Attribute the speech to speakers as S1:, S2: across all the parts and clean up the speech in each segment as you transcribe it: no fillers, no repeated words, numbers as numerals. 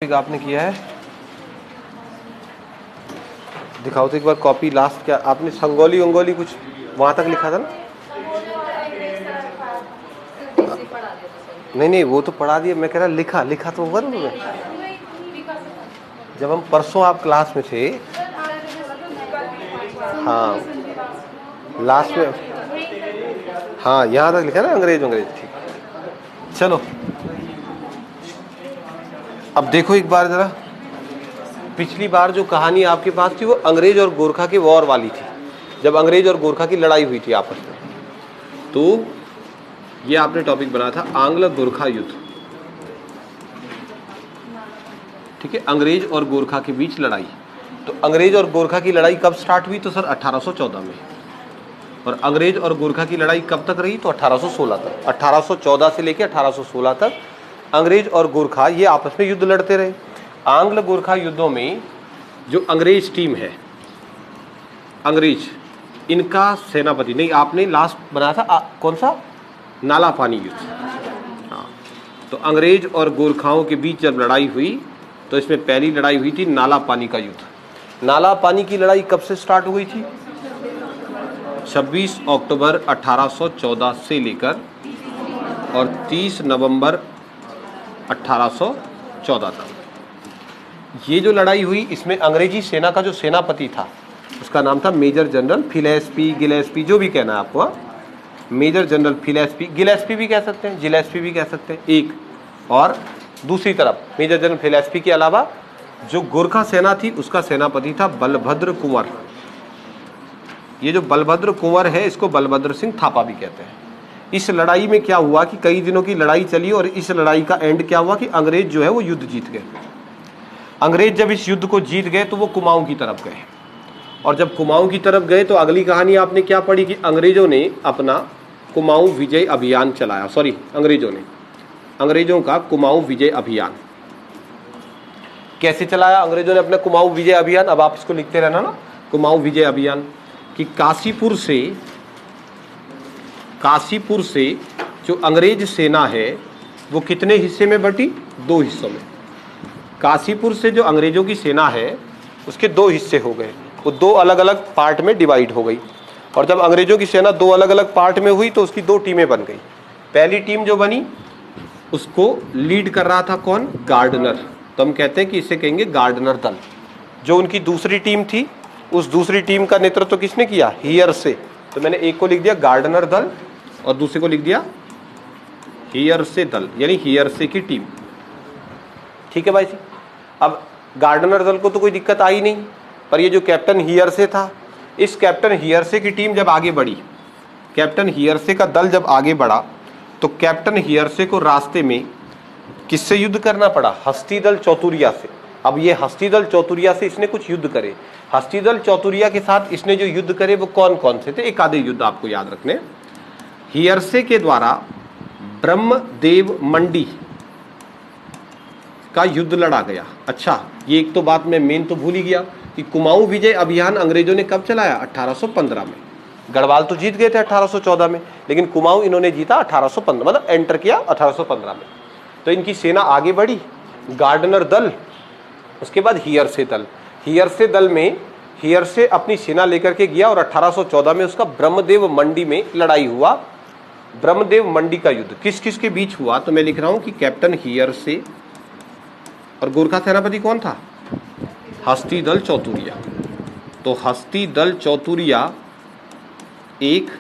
S1: Topic आपने किया है, दिखाओ तो एक बार कॉपी। लास्ट क्या आपने संगोली उंगोली कुछ वहाँ तक लिखा था ना? नहीं वो तो पढ़ा दिया, मैं कह रहा लिखा तो होगा ना तुमने जब हम परसों आप क्लास में थे। हाँ लास्ट में, हाँ यहाँ तक लिखा ना अंग्रेज। ठीक, चलो अब देखो एक बार जरा। पिछली बार जो कहानी आपके पास थी वो अंग्रेज और गोरखा की वॉर वाली थी, जब अंग्रेज और गोरखा की लड़ाई हुई थी आपस में। तो ये आपने टॉपिक बनाया था आंग्ल गोरखा युद्ध, ठीक है, अंग्रेज और गोरखा के बीच लड़ाई। तो अंग्रेज और गोरखा की लड़ाई कब स्टार्ट हुई? तो सर 1814 में। और अंग्रेज और गोरखा की लड़ाई कब तक रही? तो 1816 तक। 1814 से लेकर 1816 तक अंग्रेज और गोरखा ये आपस में युद्ध लड़ते रहे। आंग्ल गोरखा युद्धों में जो अंग्रेज टीम है, अंग्रेज, इनका सेनापति, नहीं आपने लास्ट बनाया था कौन सा? नाला पानी युद्ध। हाँ, तो अंग्रेज और गोरखाओं के बीच जब लड़ाई हुई तो इसमें पहली लड़ाई हुई थी नाला पानी का युद्ध। नाला पानी की लड़ाई कब से स्टार्ट हुई थी? 26 अक्टूबर 1814 से लेकर और 30 नवंबर 1814 तक ये जो लड़ाई हुई, इसमें अंग्रेजी सेना का जो सेनापति था उसका नाम था मेजर जनरल फिलेस्पी, गिलेस्पी, जो भी कहना है आपको। मेजर जनरल फिलेस्पी, गिलेस्पी भी कह सकते हैं, जिलेस्पी भी कह सकते हैं एक। और दूसरी तरफ मेजर जनरल फिलेस्पी के अलावा जो गोरखा सेना थी उसका सेनापति था बलभद्र कुंवर। ये जो बलभद्र कुंवर है इसको बलभद्र सिंह थापा भी कहते हैं। इस लड़ाई में क्या हुआ कि कई दिनों की लड़ाई चली और इस लड़ाई का एंड क्या हुआ कि अंग्रेज जो है वो युद्ध जीत गए। अंग्रेज जब इस युद्ध को जीत गए तो वो कुमाऊं की तरफ गए, और जब कुमाऊं की तरफ गए तो अगली कहानी आपने क्या पढ़ी कि अंग्रेजों ने अपना कुमाऊं विजय अभियान चलाया। सॉरी, अंग्रेजों का कुमाऊं विजय अभियान कैसे चलाया अंग्रेजों ने अपना कुमाऊं विजय अभियान? अब आप इसको लिखते रहना ना, कुमाऊं विजय अभियान। कि काशीपुर से जो अंग्रेज सेना है वो कितने हिस्से में बटी? 2 हिस्सों में। काशीपुर से जो अंग्रेजों की सेना है उसके 2 हिस्से हो गए, वो 2 अलग अलग पार्ट में डिवाइड हो गई। और जब अंग्रेजों की सेना 2 अलग अलग पार्ट में हुई तो उसकी 2 टीमें बन गई। पहली टीम जो बनी उसको लीड कर रहा था कौन? गार्डनर। तो हम कहते हैं कि इसे कहेंगे गार्डनर दल। जो उनकी दूसरी टीम थी उस दूसरी टीम का नेतृत्व किसने किया? हियर से। तो मैंने एक को लिख दिया गार्डनर दल और दूसरे को लिख दिया हियर से दल, यानी हियर से की टीम। ठीक है भाई जी। अब गार्डनर दल को तो कोई दिक्कत आई नहीं, पर ये जो कैप्टन हियर से था, इस कैप्टन हियर से की टीम जब आगे बढ़ी, कैप्टन हियर से का दल जब आगे बढ़ा तो कैप्टन हियर से को रास्ते में किससे युद्ध करना पड़ा? हस्तिदल चौतुरिया से। अब ये हस्तिदल चौतुरिया से इसने कुछ युद्ध करे। हस्तिदल चौतुरिया के साथ इसने जो युद्ध करे वो कौन कौन से थे? एक आधे युद्ध आपको याद रखने। हियरसे के द्वारा ब्रह्मदेव मंडी का युद्ध लड़ा गया। अच्छा, ये एक तो बात मैं मेन तो भूल ही गया कि कुमाऊं विजय अभियान अंग्रेजों ने कब चलाया? 1815 में। गढ़वाल तो जीत गए थे 1814 में, लेकिन कुमाऊं इन्होंने जीता 1815, मतलब एंटर किया 1815 में। तो इनकी सेना आगे बढ़ी, गार्डनर दल, उसके बाद हियरसे दल। हियरसे दल में हियरसे अपनी सेना लेकर के गया और 1814 में उसका ब्रह्मदेव मंडी में लड़ाई हुआ। ब्रह्मदेव मंडी का युद्ध किस किस के बीच हुआ? तो मैं लिख रहा हूं कि कैप्टन हियरसे और गोरखा सेनापति कौन था? हस्तिदल चौतुरिया। तो हस्तिदल चौतुरिया एक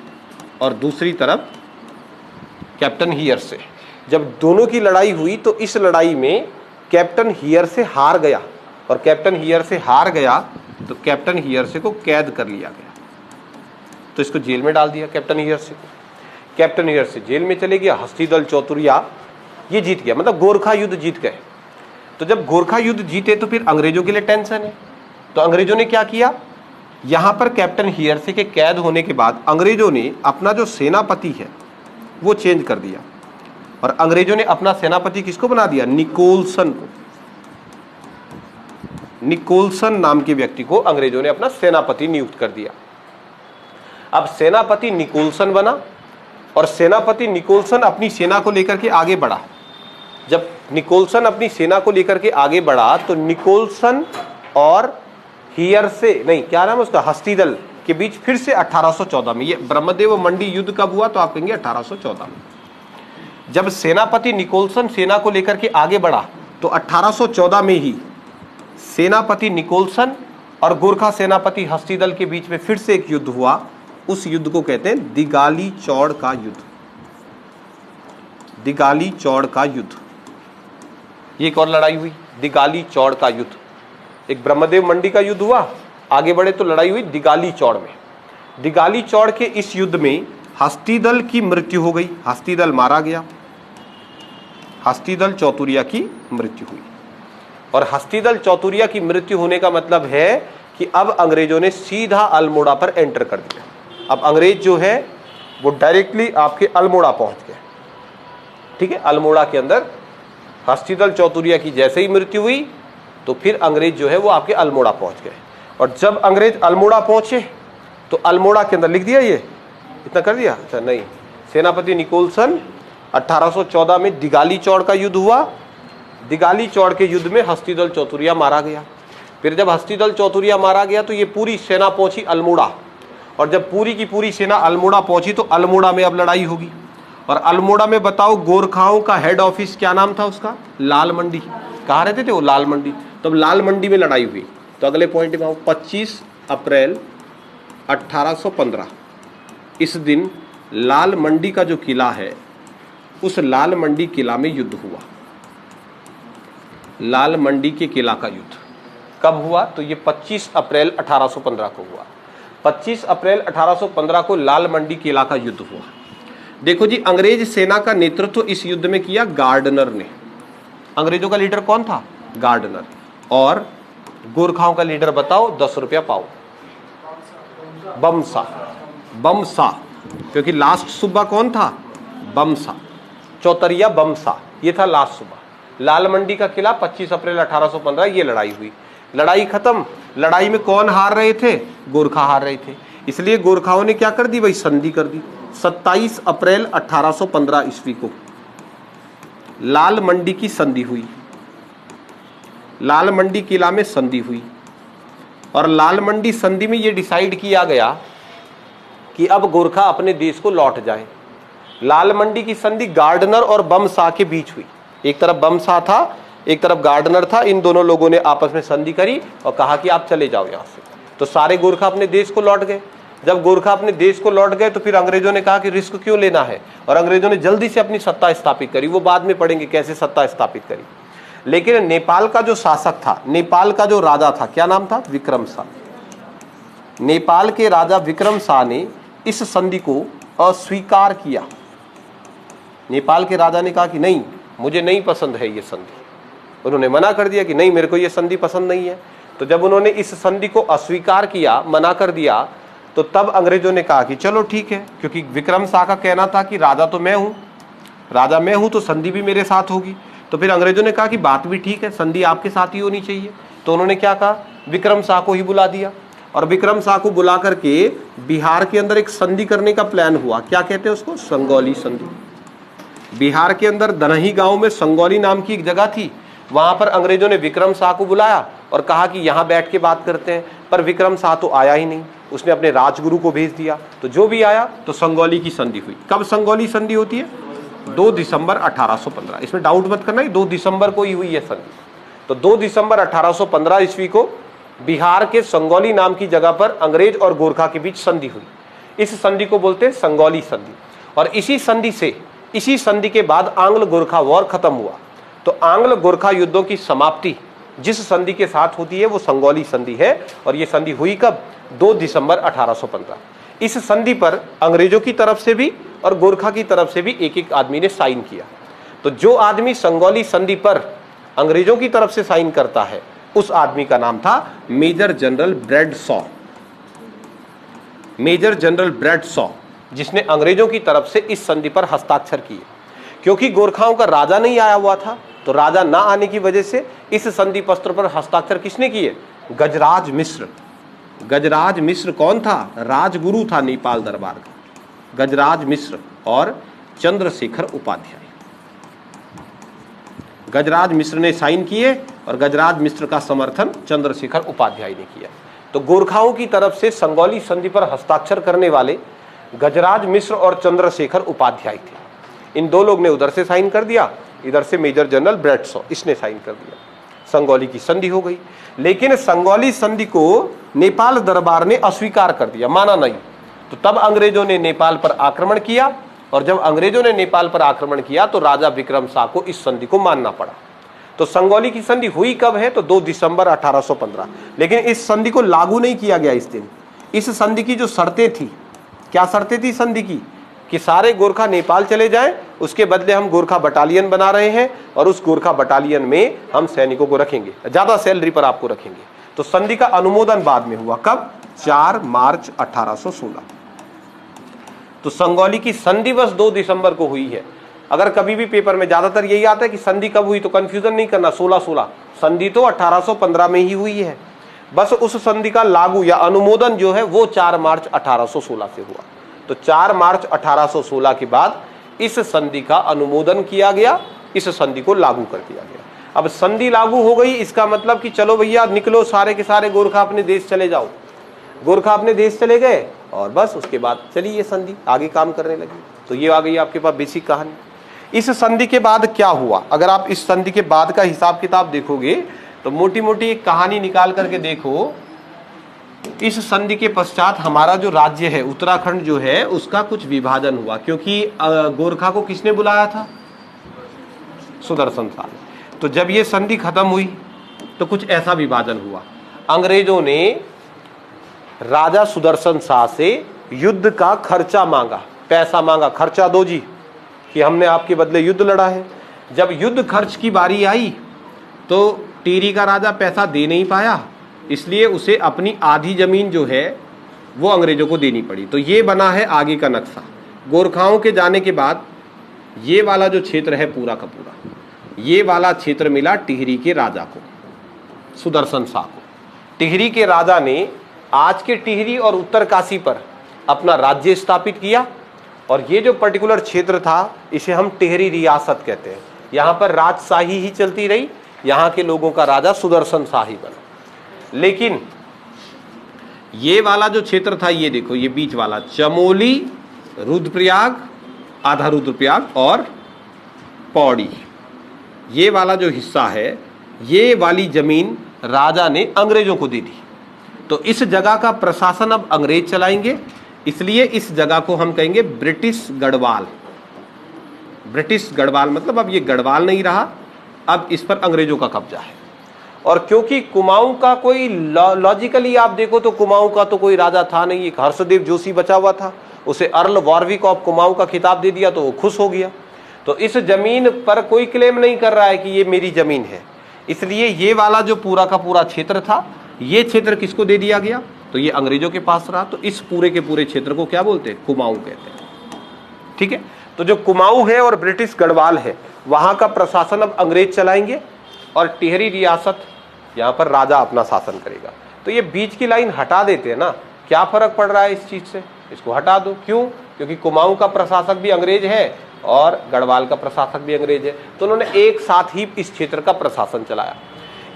S1: और दूसरी तरफ कैप्टन हियरसे। जब दोनों की लड़ाई हुई तो इस लड़ाई में कैप्टन हियरसे हार गया, और कैप्टन हियरसे हार गया तो कैप्टन हियरसे को कैद कर लिया गया। तो इसको जेल में डाल दिया कैप्टन हियरसे को। कैप्टन हियरसे जेल में चले गया, हस्तिदल चौतुरिया ये जीत गया, मतलब गोरखा युद्ध जीत गए। तो जब गोरखा युद्ध जीते तो फिर अंग्रेजों के लिए टेंशन है। तो अंग्रेजों ने क्या किया? यहां पर कैप्टन हियरसे के कैद होने के बाद अंग्रेजों ने अपना जो सेनापति है वो चेंज कर दिया, और अंग्रेजों ने अपना सेनापति किसको बना दिया? निकोलसन को। निकोलसन नाम के व्यक्ति को अंग्रेजों ने अपना सेनापति नियुक्त कर दिया। अब सेनापति निकोलसन बना और सेनापति निकोलसन अपनी सेना को लेकर के आगे बढ़ा। जब निकोलसन अपनी सेना को लेकर के आगे बढ़ा तो निकोलसन और हियर से नहीं, क्या नाम है उसका, हस्तिदल के बीच फिर से 1814 में, ये ब्रह्मदेव मंडी युद्ध कब हुआ तो आप कहेंगे 1814 में। जब सेनापति निकोलसन सेना को लेकर के आगे बढ़ा तो 1814 में ही सेनापति निकोलसन और गोरखा सेनापति हस्तिदल के बीच में फिर से एक युद्ध हुआ। उस युद्ध को कहते हैं दिगाली चौड़ का युद्ध। दिगाली चौड़ का युद्ध, ये एक और लड़ाई हुई, दिगाली चौड़ का युद्ध। एक ब्रह्मदेव मंडी का युद्ध हुआ, आगे बढ़े तो लड़ाई हुई दिगाली चौड़ में। दिगाली चौड़ के इस युद्ध में हस्तिदल की मृत्यु हो गई, हस्तिदल मारा गया, हस्तिदल चौतुरिया की मृत्यु हुई। और हस्तिदल चौतुरिया की मृत्यु होने का मतलब है कि अब अंग्रेजों ने सीधा अल्मोड़ा पर एंटर कर दिया। अब अंग्रेज जो है वो डायरेक्टली आपके अल्मोड़ा पहुंच गए, ठीक है। अल्मोड़ा के अंदर हस्तिदल चौतुरिया की जैसे ही मृत्यु हुई तो फिर अंग्रेज जो है वो आपके अल्मोड़ा पहुंच गए। और जब अंग्रेज अल्मोड़ा पहुंचे तो अल्मोड़ा के अंदर लिख दिया, ये इतना कर दिया, अच्छा नहीं, सेनापति निकोलसन 1814 में दिगाली चौड़ का युद्ध हुआ। दिगाली चौड़ के युद्ध में हस्तिदल चौतुरिया मारा गया। फिर जब हस्तिदल चौतुरिया मारा गया तो ये पूरी सेना पहुंची अल्मोड़ा, और जब पूरी की पूरी सेना अल्मोड़ा पहुंची तो अल्मोड़ा में अब लड़ाई होगी। और अल्मोड़ा में बताओ गोरखाओं का हेड ऑफिस क्या नाम था उसका, लाल मंडी। कहाँ रहते थे वो, लाल मंडी। तब लाल मंडी में लड़ाई हुई। तो अगले पॉइंट में 25 अप्रैल 1815 इस दिन लाल मंडी का जो किला है उस लाल मंडी किला में युद्ध हुआ। लाल मंडी के किला का युद्ध कब हुआ तो ये 25 अप्रैल 1815 को हुआ। 25 अप्रैल 1815 को लाल मंडी किला का युद्ध हुआ। देखो जी, अंग्रेज सेना का नेतृत्व इस युद्ध में किया गार्डनर ने। अंग्रेजों का लीडर कौन था, गार्डनर। और गोरखाओं का लीडर बताओ, 10 रुपया पाओ, बमसा। बमसा, क्योंकि लास्ट सूबा कौन था, बमसा, चौतरिया बमसा, ये था लास्ट सूबा। लाल मंडी का किला 25 अप्रैल 1815 ये लड़ाई हुई। लड़ाई खत्म। लड़ाई में कौन हार रहे थे, गोरखा हार रहे थे। इसलिए गोरखाओं ने क्या कर दी भाई, संधि कर दी। 27 अप्रैल 1815 ईस्वी को लाल मंडी की संधि हुई। लाल मंडी किला में संधि हुई और लाल मंडी संधि में यह डिसाइड किया गया कि अब गोरखा अपने देश को लौट जाए। लाल मंडी की संधि गार्डनर और बमसा के बीच हुई। एक तरफ बमसा था, एक तरफ गार्डनर था। इन दोनों लोगों ने आपस में संधि करी और कहा कि आप चले जाओ यहां से। तो सारे गोरखा अपने देश को लौट गए। जब गोरखा अपने देश को लौट गए तो फिर अंग्रेजों ने कहा कि रिस्क क्यों लेना है, और अंग्रेजों ने जल्दी से अपनी सत्ता स्थापित करी। वो बाद में पढ़ेंगे कैसे सत्ता स्थापित करी। लेकिन नेपाल का जो शासक था, नेपाल का जो राजा था, क्या नाम था, विक्रम शाह। नेपाल के राजा विक्रम शाह ने इस संधि को अस्वीकार किया। नेपाल के राजा ने कहा कि नहीं, मुझे नहीं पसंद है ये संधि। उन्होंने मना कर दिया कि नहीं, मेरे को ये संधि पसंद नहीं है। तो जब उन्होंने इस संधि को अस्वीकार किया, मना कर दिया, तो तब अंग्रेजों ने कहा कि चलो ठीक है, क्योंकि विक्रम शाह का कहना था कि राजा तो मैं हूं, राजा मैं हूं तो संधि भी मेरे साथ होगी। तो फिर अंग्रेजों ने कहा कि बात भी ठीक है, संधि आपके साथ ही होनी चाहिए। तो उन्होंने क्या कहा, विक्रम शाह को ही बुला दिया। और विक्रम शाह को बुला करके बिहार के अंदर एक संधि करने का प्लान हुआ। क्या कहते हैं उसको, संगौली संधि। बिहार के अंदर दनही गांव में संगौली नाम की एक जगह थी। वहां पर अंग्रेजों ने विक्रम शाह को बुलाया और कहा कि यहां बैठ के बात करते हैं। पर विक्रम शाह तो आया ही नहीं, उसने अपने राजगुरु को भेज दिया। तो जो भी आया तो संगौली की संधि हुई। कब संगौली संधि होती है, 2 दिसंबर 1815। इसमें डाउट मत करना, 2 दिसंबर को ही हुई है संधि। तो 2 दिसंबर 1815 ईस्वी को बिहार के संगौली नाम की जगह पर अंग्रेज और गोरखा के बीच संधि हुई। इस संधि को बोलते हैं संगौली संधि। और इसी संधि के बाद आंग्ल गोरखा वॉर खत्म हुआ। तो आंग्ल गोरखा युद्धों की समाप्ति जिस संधि के साथ होती है वो संगौली संधि है। और ये संधि हुई कब, 2 दिसंबर 1815। इस संधि पर अंग्रेजों की तरफ से भी और गोरखा की तरफ से भी एक एक आदमी ने साइन किया। तो जो आदमी संगौली संधि पर अंग्रेजों की तरफ से साइन करता है उस आदमी का नाम था major general Bradshaw. Major general Bradshaw, जिसने अंग्रेजों की तरफ से इस संधि पर हस्ताक्षर किए। क्योंकि गोरखाओं का राजा नहीं आया हुआ था, तो राजा ना आने की वजह से इस संधि पत्र पर हस्ताक्षर किसने किए, गजराज मिश्र। गजराज मिश्र कौन था, राजगुरु था नेपाल दरबार का, गजराज मिश्र और चंद्रशेखर उपाध्याय। गजराज मिश्र ने साइन किए और गजराज मिश्र का समर्थन चंद्रशेखर उपाध्याय ने किया। तो गोरखाओं की तरफ से संगौली संधि पर हस्ताक्षर करने वाले गजराज मिश्र और चंद्रशेखर उपाध्याय थे। इन दो लोग ने उधर से साइन कर दिया, इधर से मेजर जनरल ब्रैडशॉ इसने साइन कर दिया। संगौली की संधि हो गई। लेकिन संगौली संधि को नेपाल दरबार ने अस्वीकार कर दिया, माना नहीं। तो तब अंग्रेजों ने नेपाल पर आक्रमण किया और जब अंग्रेजों ने नेपाल पर आक्रमण किया तो राजा विक्रम शाह को इस संधि को मानना पड़ा। तो संगौली की संधि हुई कब है? तो 2 दिसंबर 1815। लेकिन इस संधि को लागू नहीं किया गया इस दिन। इस संधि की जो शर्तें थी, क्या शर्तें थी संधि की? कि सारे गोरखा नेपाल चले जाएं, उसके बदले हम गोरखा बटालियन बना रहे हैं और उस गोरखा बटालियन में हम सैनिकों को रखेंगे, ज्यादा सैलरी पर आपको रखेंगे। तो संधि का अनुमोदन बाद में हुआ, कब? 4 मार्च 1816। तो संगौली की संधि बस 2 दिसंबर को हुई है। अगर कभी भी पेपर में ज्यादातर यही आता है कि संधि कब हुई, तो कंफ्यूजन नहीं करना, 16-16। संधि तो 1815 में ही हुई है, बस उस संधि का लागू या अनुमोदन जो है वो 4 मार्च 1816 से हुआ। तो 4 मार्च 1816 के बाद इस संधि का अनुमोदन किया गया, इस संधि को लागू कर दिया गया। अब संधि लागू हो गई, इसका मतलब कि चलो भैया निकलो, सारे के सारे गोरखा अपने देश चले जाओ। गोरखा अपने देश चले गए और बस उसके बाद चली ये संधि आगे काम करने लगी। तो ये आ गई आपके पास बेसिक कहानी। इस संधि के बाद क्या हुआ? अगर आप इस संधि के बाद का हिसाब किताब देखोगे तो मोटी मोटी एक कहानी निकाल करके देखो। इस संधि के पश्चात हमारा जो राज्य है उत्तराखंड जो है उसका कुछ विभाजन हुआ, क्योंकि गोरखा को किसने बुलाया था? सुदर्शन शाह ने। तो जब ये संधि खत्म हुई तो कुछ ऐसा विभाजन हुआ। अंग्रेजों ने राजा सुदर्शन शाह से युद्ध का खर्चा मांगा, पैसा मांगा, खर्चा दो जी कि हमने आपके बदले युद्ध लड़ा है। जब युद्ध खर्च की बारी आई तो टिहरी का राजा पैसा दे नहीं पाया, इसलिए उसे अपनी आधी जमीन जो है वो अंग्रेजों को देनी पड़ी। तो ये बना है आगे का नक्शा। गोरखाओं के जाने के बाद ये वाला जो क्षेत्र है पूरा का पूरा, ये वाला क्षेत्र मिला टिहरी के राजा को, सुदर्शन शाह को। टिहरी के राजा ने आज के टिहरी और उत्तरकाशी पर अपना राज्य स्थापित किया और ये जो पर्टिकुलर क्षेत्र था इसे हम टिहरी रियासत कहते हैं। यहाँ पर राजशाही ही चलती रही, यहाँ के लोगों का राजा सुदर्शन शाह ही बना। लेकिन ये वाला जो क्षेत्र था, ये देखो, ये बीच वाला चमोली, रुद्रप्रयाग, आधा रुद्रप्रयाग और पौड़ी, ये वाला जो हिस्सा है, ये वाली जमीन राजा ने अंग्रेजों को दे दी। तो इस जगह का प्रशासन अब अंग्रेज चलाएंगे, इसलिए इस जगह को हम कहेंगे ब्रिटिश गढ़वाल। ब्रिटिश गढ़वाल मतलब अब ये गढ़वाल नहीं रहा, अब इस पर अंग्रेजों का कब्जा है। और क्योंकि कुमाऊं का कोई लॉजिकली आप देखो तो कुमाऊं का तो कोई राजा था नहीं, एक हर्षदेव जोशी बचा हुआ था, उसे अर्ल वॉरविक ऑफ कुमाऊं का खिताब दे दिया तो वो खुश हो गया। तो इस जमीन पर कोई क्लेम नहीं कर रहा है कि ये मेरी जमीन है, इसलिए ये वाला जो पूरा का पूरा क्षेत्र था, ये क्षेत्र किसको दे दिया गया? तो ये अंग्रेजों के पास रहा। तो इस पूरे के पूरे क्षेत्र को क्या बोलते हैं? कुमाऊं कहते हैं। ठीक है, तो जो कुमाऊं है और ब्रिटिश गढ़वाल है वहां का प्रशासन अब अंग्रेज चलाएंगे और टिहरी रियासत यहाँ पर राजा अपना शासन करेगा। तो ये बीच की लाइन हटा देते हैं ना, क्या फर्क पड़ रहा है इस चीज से? इसको हटा दो। क्यों? क्योंकि कुमाऊं का प्रशासक भी अंग्रेज है और गढ़वाल का प्रशासक भी अंग्रेज है, तो उन्होंने एक साथ ही इस क्षेत्र का प्रशासन चलाया।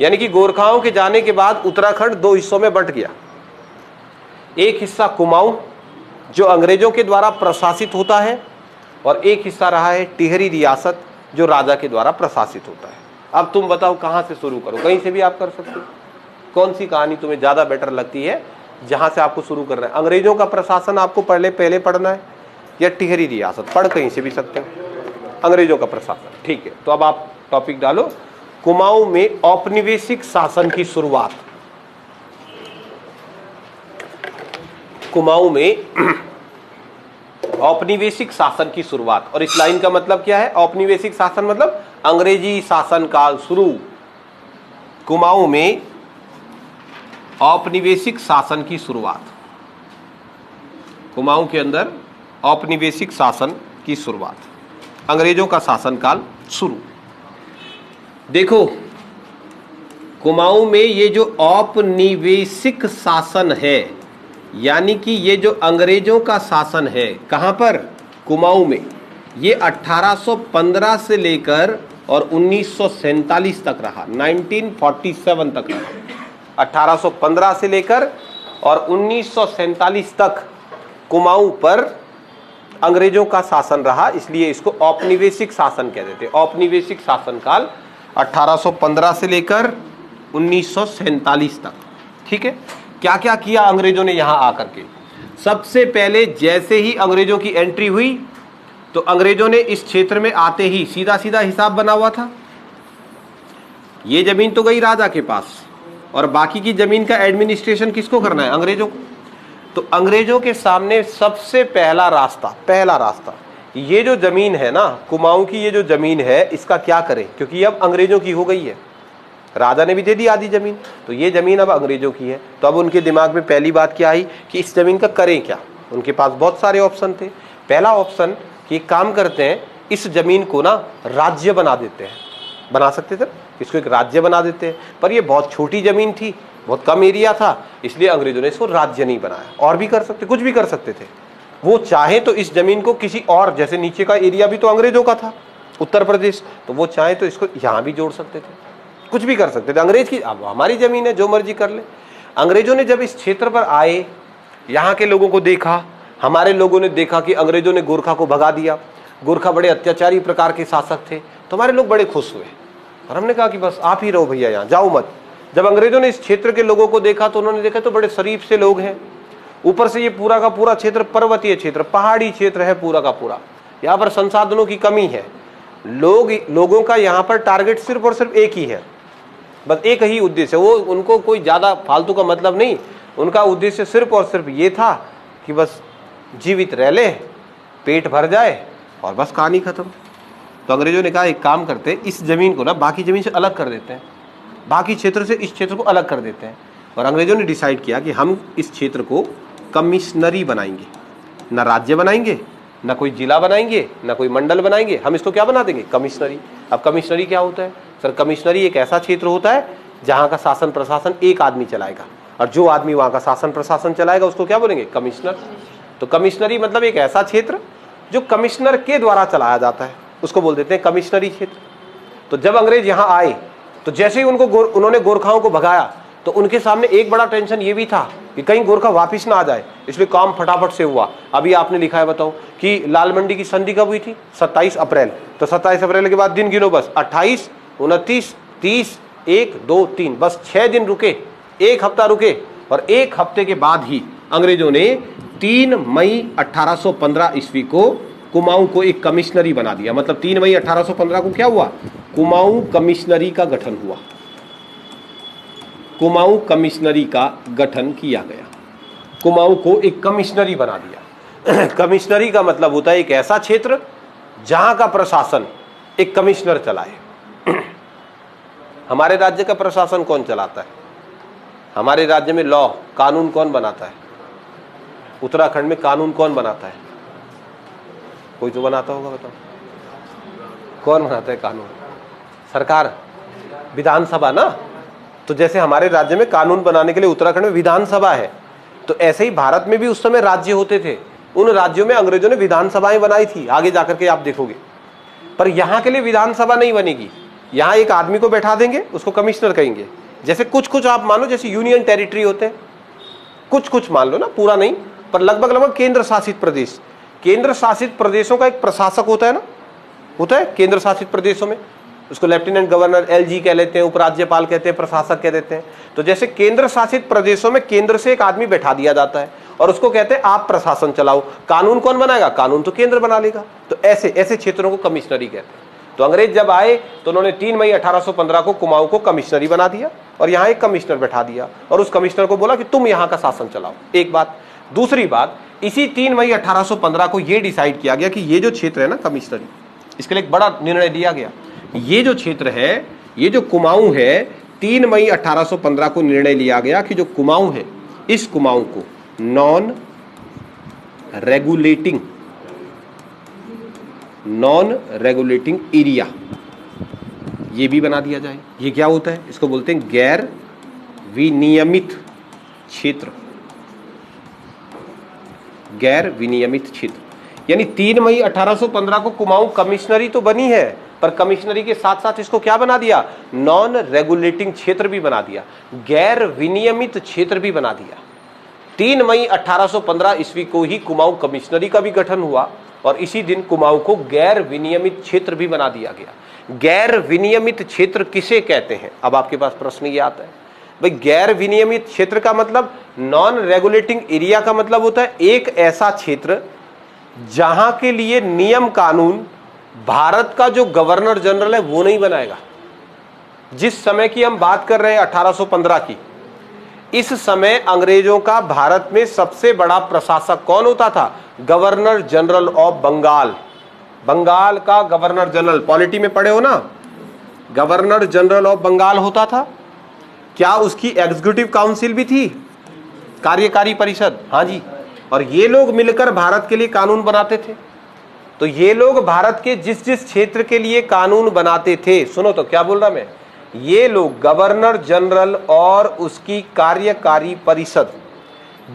S1: यानी कि गोरखाओं के जाने के बाद उत्तराखंड 2 हिस्सों में बंट गया। एक हिस्सा कुमाऊं जो अंग्रेजों के द्वारा प्रशासित होता है और एक हिस्सा रहा है टिहरी रियासत जो राजा के द्वारा प्रशासित होता है। अब तुम बताओ कहां से शुरू करो? कहीं से भी आप कर सकते हो। कौन सी कहानी तुम्हें ज्यादा बेटर लगती है जहां से आपको शुरू करना है? अंग्रेजों का प्रशासन आपको पहले पढ़ना है या टिहरी रियासत? पढ़ कहीं से भी सकते हो। अंग्रेजों का प्रशासन, ठीक है। तो अब आप टॉपिक डालो, कुमाऊं में औपनिवेशिक शासन की शुरुआत। कुमाऊं में औपनिवेशिक शासन की शुरुआत। और इस लाइन का मतलब क्या है? औपनिवेशिक शासन मतलब अंग्रेजी शासन काल शुरू। कुमाऊं में औपनिवेशिक शासन की शुरुआत। कुमाऊं के अंदर औपनिवेशिक शासन की शुरुआत, अंग्रेजों का शासनकाल शुरू। देखो, कुमाऊं में ये जो औपनिवेशिक शासन है, यानी कि ये जो अंग्रेजों का शासन है, कहां पर? कुमाऊं में। ये 1815 से लेकर और 1947 तक रहा, 1947 तक रहा। 1815 से लेकर और 1947 तक कुमाऊं पर अंग्रेजों का शासन रहा, इसलिए इसको औपनिवेशिक शासन कहते थे। औपनिवेशिक शासनकाल 1815 से लेकर 1947 तक। ठीक है, क्या क्या किया अंग्रेजों ने यहां आकर के? सबसे पहले जैसे ही अंग्रेजों की एंट्री हुई तो अंग्रेजों ने इस क्षेत्र में आते ही सीधा सीधा हिसाब बना हुआ था, ये जमीन तो गई राजा के पास और बाकी की जमीन का एडमिनिस्ट्रेशन किसको करना है? अंग्रेजों को। तो अंग्रेजों के सामने सबसे पहला रास्ता ये जो जमीन है ना कुमाऊं की, ये जो जमीन है इसका क्या करें, क्योंकि ये अब अंग्रेजों की हो गई है, राजा ने भी दे दी आधी जमीन, तो ये जमीन अब अंग्रेजों की है। तो अब उनके दिमाग में पहली बात क्या आई कि इस जमीन का करें क्या? उनके पास बहुत सारे ऑप्शन थे। पहला ऑप्शन कि काम करते हैं, इस जमीन को ना राज्य बना देते हैं, बना सकते थे, इसको एक राज्य बना देते हैं, पर ये बहुत छोटी जमीन थी, बहुत कम एरिया था, इसलिए अंग्रेजों ने इसको राज्य नहीं बनाया। और भी कर सकते, कुछ भी कर सकते थे, वो चाहे तो इस जमीन को किसी और, जैसे नीचे का एरिया भी तो अंग्रेजों का था, उत्तर प्रदेश, तो वो चाहे तो इसको यहाँ भी जोड़ सकते थे, कुछ भी कर सकते थे। अंग्रेज की, अब हमारी जमीन है, जो मर्जी कर ले। अंग्रेजों ने जब इस क्षेत्र पर आए, यहाँ के लोगों को देखा, हमारे लोगों ने देखा कि अंग्रेजों ने गोरखा को भगा दिया, गोरखा बड़े अत्याचारी प्रकार के शासक थे, तो हमारे लोग बड़े खुश हुए और हमने कहा कि बस आप ही रहो भैया, यहाँ जाओ मत। जब अंग्रेजों ने इस क्षेत्र के लोगों को देखा तो उन्होंने देखा तो बड़े शरीफ से लोग हैं, ऊपर से ये पूरा का पूरा क्षेत्र पर्वतीय क्षेत्र, पहाड़ी क्षेत्र है पूरा का पूरा, यहाँ पर संसाधनों की कमी है, लोगों का यहाँ पर टारगेट सिर्फ और सिर्फ एक ही है, बस एक ही उद्देश्य, वो उनको कोई ज़्यादा फालतू का मतलब नहीं, उनका उद्देश्य सिर्फ और सिर्फ ये था कि बस जीवित रह ले, पेट भर जाए और बस कहानी खत्म। तो अंग्रेजों ने कहा एक काम करते हैं, इस जमीन को ना बाकी जमीन से अलग कर देते हैं, बाकी क्षेत्र से इस क्षेत्र को अलग कर देते हैं। और अंग्रेजों ने डिसाइड किया कि हम इस क्षेत्र को कमिश्नरी बनाएंगे, ना राज्य बनाएंगे, ना कोई जिला बनाएंगे, ना कोई मंडल बनाएंगे, हम इसको क्या बना देंगे? कमिश्नरी। अब कमिश्नरी क्या होता है सर? कमिश्नरी एक ऐसा क्षेत्र होता है जहाँ का शासन प्रशासन एक आदमी चलाएगा, और जो आदमी वहाँ का शासन प्रशासन चलाएगा उसको क्या बोलेंगे? कमिश्नर। तो कमिश्नरी मतलब एक ऐसा क्षेत्र जो कमिश्नर के द्वारा चलाया जाता है, उसको बोल देते हैं कमिश्नरी क्षेत्र। तो जब अंग्रेज यहाँ आए तो जैसे ही उन्होंने गोरखाओं को भगाया तो उनके सामने एक बड़ा टेंशन ये भी था कि कहीं गोरखा वापिस ना आ जाए, इसलिए काम फटाफट से हुआ। अभी आपने लिखा है, बताओ कि लाल मंडी की संधि कब हुई थी? 27 अप्रैल। तो 27 अप्रैल के बाद दिन गिनो, बस 28, 29, 30, 1, 2, 3, बस 6 दिन रुके, एक हफ्ता रुके, और एक हफ्ते के बाद ही अंग्रेजों ने 3 मई 1815 ईस्वी को कुमाऊं को एक कमिश्नरी बना दिया। मतलब 3 मई 1815 को क्या हुआ? कुमाऊं कमिश्नरी का गठन हुआ, कुमाऊं कमिश्नरी का गठन किया गया, कुमाऊं को एक कमिश्नरी बना दिया। कमिश्नरी का मतलब होता है एक ऐसा क्षेत्र जहां का प्रशासन एक कमिश्नर चलाए। हमारे राज्य का प्रशासन कौन चलाता है? हमारे राज्य में लॉ, कानून कौन बनाता है? उत्तराखंड में कानून कौन बनाता है? कोई तो बनाता होगा, बताओ कौन बनाता है कानून? सरकार, विधानसभा ना। तो जैसे हमारे राज्य में कानून बनाने के लिए उत्तराखंड में विधानसभा है, तो ऐसे ही भारत में भी उस समय राज्य होते थे, उन राज्यों में अंग्रेजों ने विधानसभाएं बनाई थी, आगे जाकर के आप देखोगे। पर यहाँ के लिए विधानसभा नहीं बनेगी, यहाँ एक आदमी को बैठा देंगे, उसको कमिश्नर कहेंगे। जैसे कुछ कुछ आप मानो जैसे यूनियन टेरिटरी होते हैं, कुछ कुछ मान लो ना, पूरा नहीं, पर लगभग लगभग केंद्र शासित प्रदेश, केंद्र शासित प्रदेशों का एक प्रशासक होता है ना, होता है केंद्र शासित प्रदेशों में, उसको लेफ्टिनेंट गवर्नर एलजी कह लेते हैं, उपराज्यपाल कहते हैं, प्रशासक कह देते हैं। तो जैसे केंद्र शासित प्रदेशों में केंद्र से एक आदमी बैठा दिया जाता है और उसको कहते हैं आप प्रशासन चलाओ, कानून कौन बनाएगा? कानून तो केंद्र बना लेगा। तो ऐसे ऐसे क्षेत्रों को कमिश्नरी कहते हैं। तो अंग्रेज जब आए तो उन्होंने 3 मई 1815 को कुमाऊं को कमिश्नरी बना दिया और यहाँ एक कमिश्नर बैठा दिया और उस कमिश्नर को बोला कि तुम यहाँ का शासन चलाओ। एक बात। दूसरी बात, इसी 3 मई 1815 को यह डिसाइड किया गया कि ये जो क्षेत्र है ना कमिश्नरी, इसके लिए एक बड़ा निर्णय लिया गया। ये जो क्षेत्र है, ये जो कुमाऊं है, 3 मई 1815 को निर्णय लिया गया कि जो कुमाऊं है, इस कुमाऊं को नॉन रेगुलेटिंग एरिया ये भी बना दिया जाए। ये क्या होता है? इसको बोलते हैं गैर विनियमित क्षेत्र, गैर विनियमित क्षेत्र। यानी 3 मई 1815 को कुमाऊं कमिश्नरी तो बनी है, पर कमिश्नरी के साथ साथ इसको क्या बना दिया, नॉन रेगुलेटिंग क्षेत्र भी बना दिया, गैर विनियमित क्षेत्र भी बना दिया। 3 मई 1815 ईस्वी को ही कुमाऊं कमिश्नरी का भी गठन हुआ और इसी दिन कुमाऊं को गैर विनियमित क्षेत्र भी बना दिया गया। गैर विनियमित क्षेत्र किसे कहते हैं? अब आपके पास प्रश्न ये आता है भाई, गैर विनियमित क्षेत्र का मतलब, नॉन रेगुलेटिंग एरिया का मतलब होता है एक ऐसा क्षेत्र जहां के लिए नियम कानून भारत का जो गवर्नर जनरल है वो नहीं बनाएगा। जिस समय की हम बात कर रहे हैं 1815 की, इस समय अंग्रेजों का भारत में सबसे बड़ा प्रशासक कौन होता था? Governor general of Bengal. Bengal का गवर्नर जनरल, पॉलिटी में पढ़े हो ना, गवर्नर जनरल ऑफ बंगाल होता था। क्या उसकी एग्जीक्यूटिव काउंसिल भी थी, कार्यकारी परिषद? हाँ जी। और ये लोग मिलकर भारत के लिए कानून बनाते थे। तो ये लोग भारत के जिस जिस क्षेत्र के लिए कानून बनाते थे, सुनो तो क्या बोल रहा मैं, ये लोग गवर्नर जनरल और उसकी कार्यकारी परिषद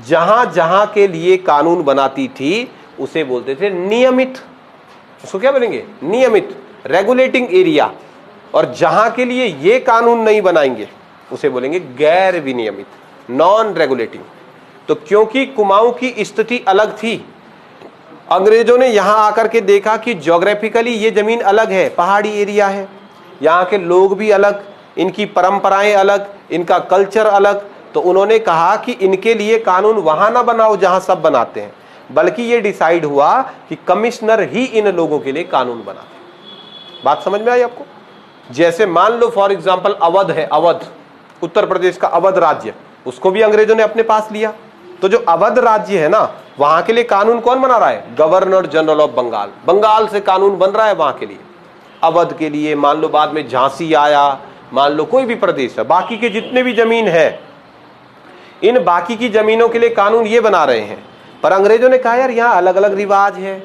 S1: जहां जहां के लिए कानून बनाती थी उसे बोलते थे नियमित। उसको क्या बोलेंगे? नियमित, रेगुलेटिंग एरिया। और जहां के लिए ये कानून नहीं बनाएंगे उसे बोलेंगे गैर विनियमित, नॉन रेगुलेटिंग। तो क्योंकि कुमाऊं की स्थिति अलग थी, अंग्रेजों ने यहां आकर के देखा कि ज्योग्राफिकली ये जमीन अलग है, पहाड़ी एरिया है, यहाँ के लोग भी अलग, इनकी परंपराएं अलग, इनका कल्चर अलग। तो उन्होंने कहा कि इनके लिए कानून वहां ना बनाओ जहां सब बनाते हैं, बल्कि ये डिसाइड हुआ कि कमिश्नर ही इन लोगों के लिए कानून बनाते। बात समझ में आई आपको? जैसे मान लो फॉर एग्जांपल अवध है, अवध उत्तर प्रदेश का अवध राज्य, उसको भी अंग्रेजों ने अपने पास लिया। तो जो अवध राज्य है ना, वहां के लिए कानून कौन बना रहा है? Governor general of Bengal. Bengal से कानून बन रहा है वहां के लिए, अवध के लिए। मान लो बाद में झांसी आया, मान लो कोई भी प्रदेश है, बाकी के जितने भी जमीन है, इन बाकी की जमीनों के लिए कानून ये बना रहे हैं। पर अंग्रेजों ने कहा यार यहाँ अलग अलग रिवाज है,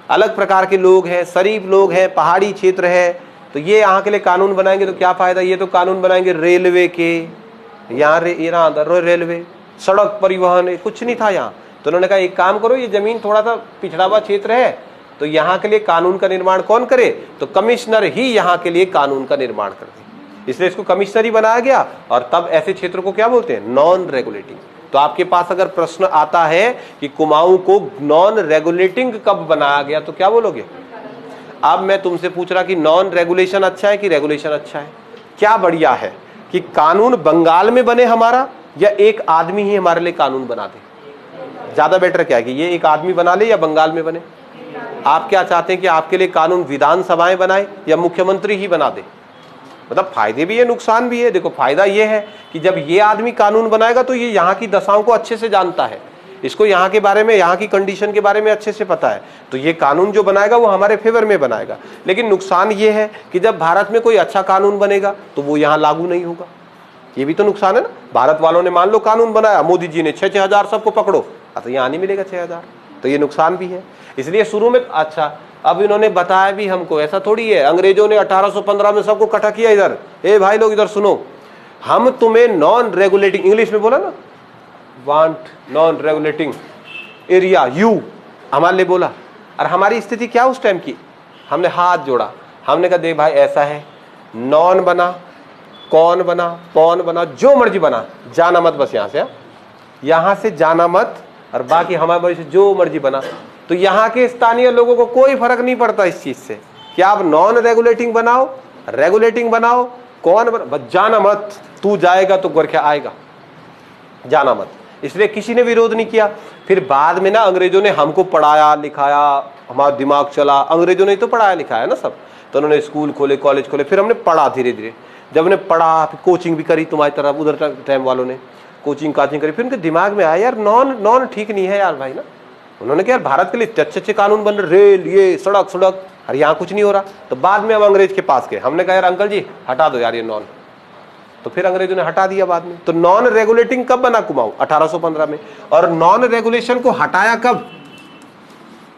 S1: अलग प्रकार के लोग हैं, शरीफ लोग हैं, पहाड़ी क्षेत्र है, तो ये यहाँ के लिए कानून बनाएंगे तो क्या फायदा? ये तो कानून बनाएंगे रेलवे के, यहाँ रेलवे, सड़क परिवहन, कुछ नहीं था यहाँ। तो उन्होंने कहा एक काम करो, ये जमीन थोड़ा सा पिछड़ा हुआ क्षेत्र है, तो यहाँ के लिए कानून का निर्माण कौन करे? तो कमिश्नर ही यहाँ के लिए कानून का निर्माण कर दे। इसलिए इसको कमिश्नरी बनाया गया। और तब ऐसे क्षेत्र को क्या बोलते हैं? Non regulating. तो आपके पास अगर प्रश्न आता है कि कुमाऊं को नॉन रेगुलेटिंग कब बनाया गया, तो क्या बोलोगे? अब मैं तुमसे पूछ रहा कि नॉन रेगुलेशन अच्छा है कि रेगुलेशन अच्छा है? क्या बढ़िया है कि कानून बंगाल में बने हमारा, या एक आदमी ही हमारे लिए कानून बना दे? ज्यादा बेटर क्या है कि ये एक आदमी बना ले या बंगाल में बने? आप क्या चाहते हैं कि आपके लिए कानून विधानसभाएं बनाए या मुख्यमंत्री ही बना दे? मतलब फायदे भी है, नुकसान भी है। देखो फायदा ये है कि जब ये आदमी कानून बनाएगा तो ये यहाँ की दशाओं को अच्छे से जानता है, इसको यहाँ के बारे में, यहाँ की कंडीशन के बारे में अच्छे से पता है, तो ये कानून जो बनाएगा वो हमारे फेवर में बनाएगा। लेकिन नुकसान ये है कि जब भारत में कोई अच्छा कानून बनेगा तो वो यहाँ लागू नहीं होगा। ये भी तो नुकसान है ना। भारत वालों ने मान लो कानून बनाया, मोदी जी ने 6-6 हजार सबको पकड़ो, तो यहाँ नहीं मिलेगा 6,000, तो ये नुकसान भी है। इसलिए शुरू में अच्छा, अब इन्होंने बताया भी हमको, ऐसा थोड़ी है अंग्रेजों ने 1815 में सबको इकट्ठा किया इधर, ए भाई लोग इधर सुनो, हम तुम्हें नॉन रेगुलेटिंग, इंग्लिश में बोला ना, want non regulating area, you हमारे लिए बोला। और हमारी स्थिति क्या उस टाइम की? हमने हाथ जोड़ा, हमने कहा देख भाई ऐसा है, नॉन बना, कौन बना, पौन बना, जो मर्जी बना, जाना मत बस यहाँ से जाना मत, और बाकी हमारे बड़ी से जो मर्जी बना। तो यहाँ के स्थानीय लोगों को कोई फर्क नहीं पड़ता इस चीज से कि आप नॉन रेगुलेटिंग बनाओ, रेगुलेटिंग बनाओ, कौन बस जाना मत, तू जाएगा तो गोरखा आएगा, जाना मत। इसलिए किसी ने विरोध नहीं किया। फिर बाद में ना अंग्रेजों ने हमको पढ़ाया लिखाया, हमारा दिमाग चला, अंग्रेजों ने तो पढ़ाया लिखाया ना सब, तो उन्होंने स्कूल खोले, कॉलेज खोले, फिर हमने पढ़ा धीरे धीरे। जब हमने पढ़ा, फिर कोचिंग भी करी तुम्हारी तरफ, उधर टाइम वालों ने कोचिंग काचिंग करी, फिर उनके दिमाग में आया यार नॉन ठीक नहीं है यार भाई ना। उन्होंने कहा यार भारत के लिए अच्छे अच्छे कानून बन रहे, रेल, ये सड़क, और यहाँ कुछ नहीं हो रहा। तो बाद में हम अंग्रेज के पास गए, हमने कहा यार अंकल जी हटा दो यार ये नॉन, तो फिर अंग्रेजों ने हटा दिया बाद में। तो नॉन रेगुलेटिंग कब बना कुमाऊं? 1815 में। और नॉन रेगुलेशन को हटाया कब?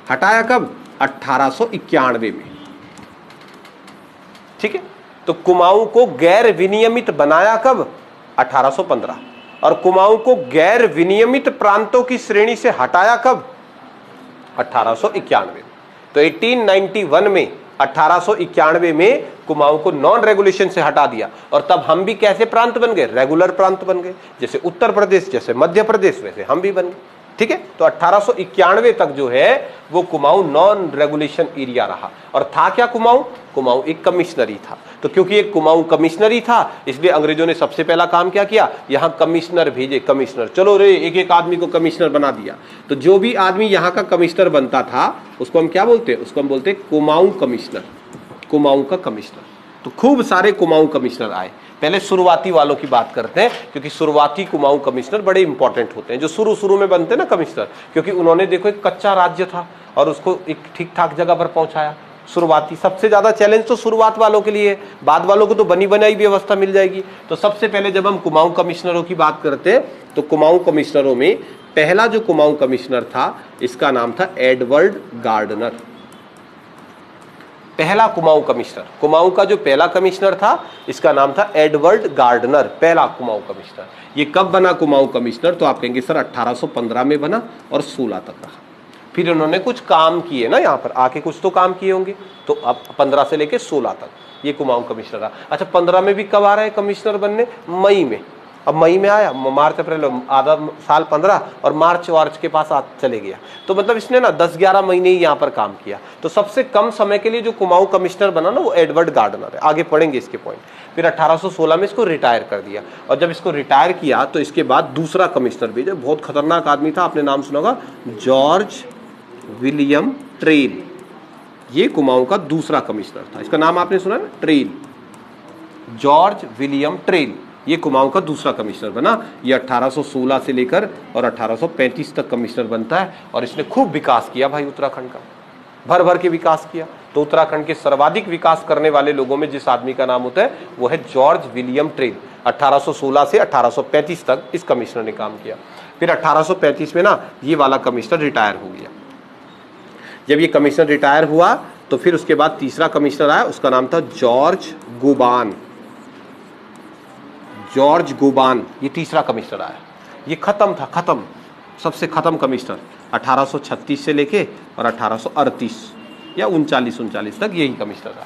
S1: 1891 में। ठीक है, तो कुमाऊं को गैर विनियमित बनाया कब? 1815। और कुमाऊं को गैर विनियमित प्रांतों की श्रेणी से हटाया कब? 1891 में। तो 1891 में 1891 में कुमाऊं को नॉन रेगुलेशन से हटा दिया और तब हम भी कैसे प्रांत बन गए, रेगुलर प्रांत बन गए। जैसे उत्तर प्रदेश, जैसे मध्य प्रदेश, वैसे हम भी बन गए। ठीक है, तो 1891 तक जो है वो कुमाऊं नॉन रेगुलेशन एरिया रहा। और था क्या कुमाऊं? कुमाऊं एक कमिश्नरी था। तो क्योंकि एक कुमाऊं कमिश्नरी था इसलिए अंग्रेजों ने सबसे पहला काम क्या किया, यहां कमिश्नर भेजे। कमिश्नर, चलो रे, एक एक आदमी को कमिश्नर बना दिया। तो जो भी आदमी यहां का कमिश्नर बनता था उसको हम क्या बोलते हैं, उसको हम बोलते हैं कुमाऊं कमिश्नर, कुमाऊं का कमिश्नर। तो खूब सारे कुमाऊं कमिश्नर आए। पहले शुरुआती वालों की बात करते हैं, क्योंकि शुरुआती कुमाऊं कमिश्नर बड़े इंपॉर्टेंट होते हैं, जो शुरू में बनते हैं ना कमिश्नर, क्योंकि उन्होंने देखो एक कच्चा राज्य था और उसको एक ठीक ठाक जगह पर पहुंचाया। शुरुआती सबसे ज्यादा चैलेंज तो शुरुआत वालों के लिए है, बाद वालों को तो बनी बनाई व्यवस्था मिल जाएगी। तो सबसे पहले जब हम कुमाऊं कमिश्नरों की बात करते हैं तो कुमाऊं कमिश्नरों में पहला जो कुमाऊं कमिश्नर था इसका नाम था एडवर्ड गार्डनर। पहला कुमाऊं कमिश्नर, कुमाऊं का जो पहला कमिश्नर था इसका नाम था एडवर्ड गार्डनर, पहला कुमाऊं कमिश्नर। ये कब बना कुमाऊं कमिश्नर? तो आप कहेंगे सर 1815 में बना और 16 तक रहा। फिर उन्होंने कुछ काम किए ना, यहाँ पर आके कुछ तो काम किए होंगे, तो अब 15 से लेके 16 तक ये कुमाऊं कमिश्नर रहा। अच्छा, 15 में भी कब आ रहा है कमिश्नर बनने? मई में। अब मई में आया, मार्च अप्रैल आधा साल 15 और मार्च के पास चले गया। तो मतलब इसने ना 10-11 महीने ही यहाँ पर काम किया। तो सबसे कम समय के लिए जो कुमाऊं कमिश्नर बना ना वो एडवर्ड गार्डनर है। आगे पढ़ेंगे इसके पॉइंट। फिर 1816 में इसको रिटायर कर दिया और जब इसको रिटायर किया तो इसके बाद दूसरा कमिश्नर भेजा। बहुत खतरनाक आदमी था, आपने नाम सुना होगा, जॉर्ज विलियम ट्रेल। ये कुमाऊं का दूसरा कमिश्नर था। इसका नाम आपने सुना है, ट्रेल, जॉर्ज विलियम ट्रेल। ये कुमाऊं का दूसरा कमिश्नर बना। ये 1816 से लेकर और 1835 तक कमिश्नर बनता है और इसने खूब विकास किया भाई उत्तराखंड का, भर भर के विकास किया। तो उत्तराखंड के सर्वाधिक विकास करने वाले लोगों में जिस आदमी का नाम होता है वो है जॉर्ज विलियम ट्रेल। 1816 से 1835 तक इस कमिश्नर ने काम किया। फिर 1835 में ना ये वाला कमिश्नर रिटायर हो गया। जब ये कमिश्नर रिटायर हुआ तो फिर उसके बाद तीसरा कमिश्नर आया, उसका नाम था जॉर्ज गोबान। जॉर्ज गोबान, ये तीसरा कमिश्नर आया। ये खत्म था, खत्म, सबसे खत्म कमिश्नर 1836 से लेके और 1838 या 39 तक यही कमिश्नर रहा।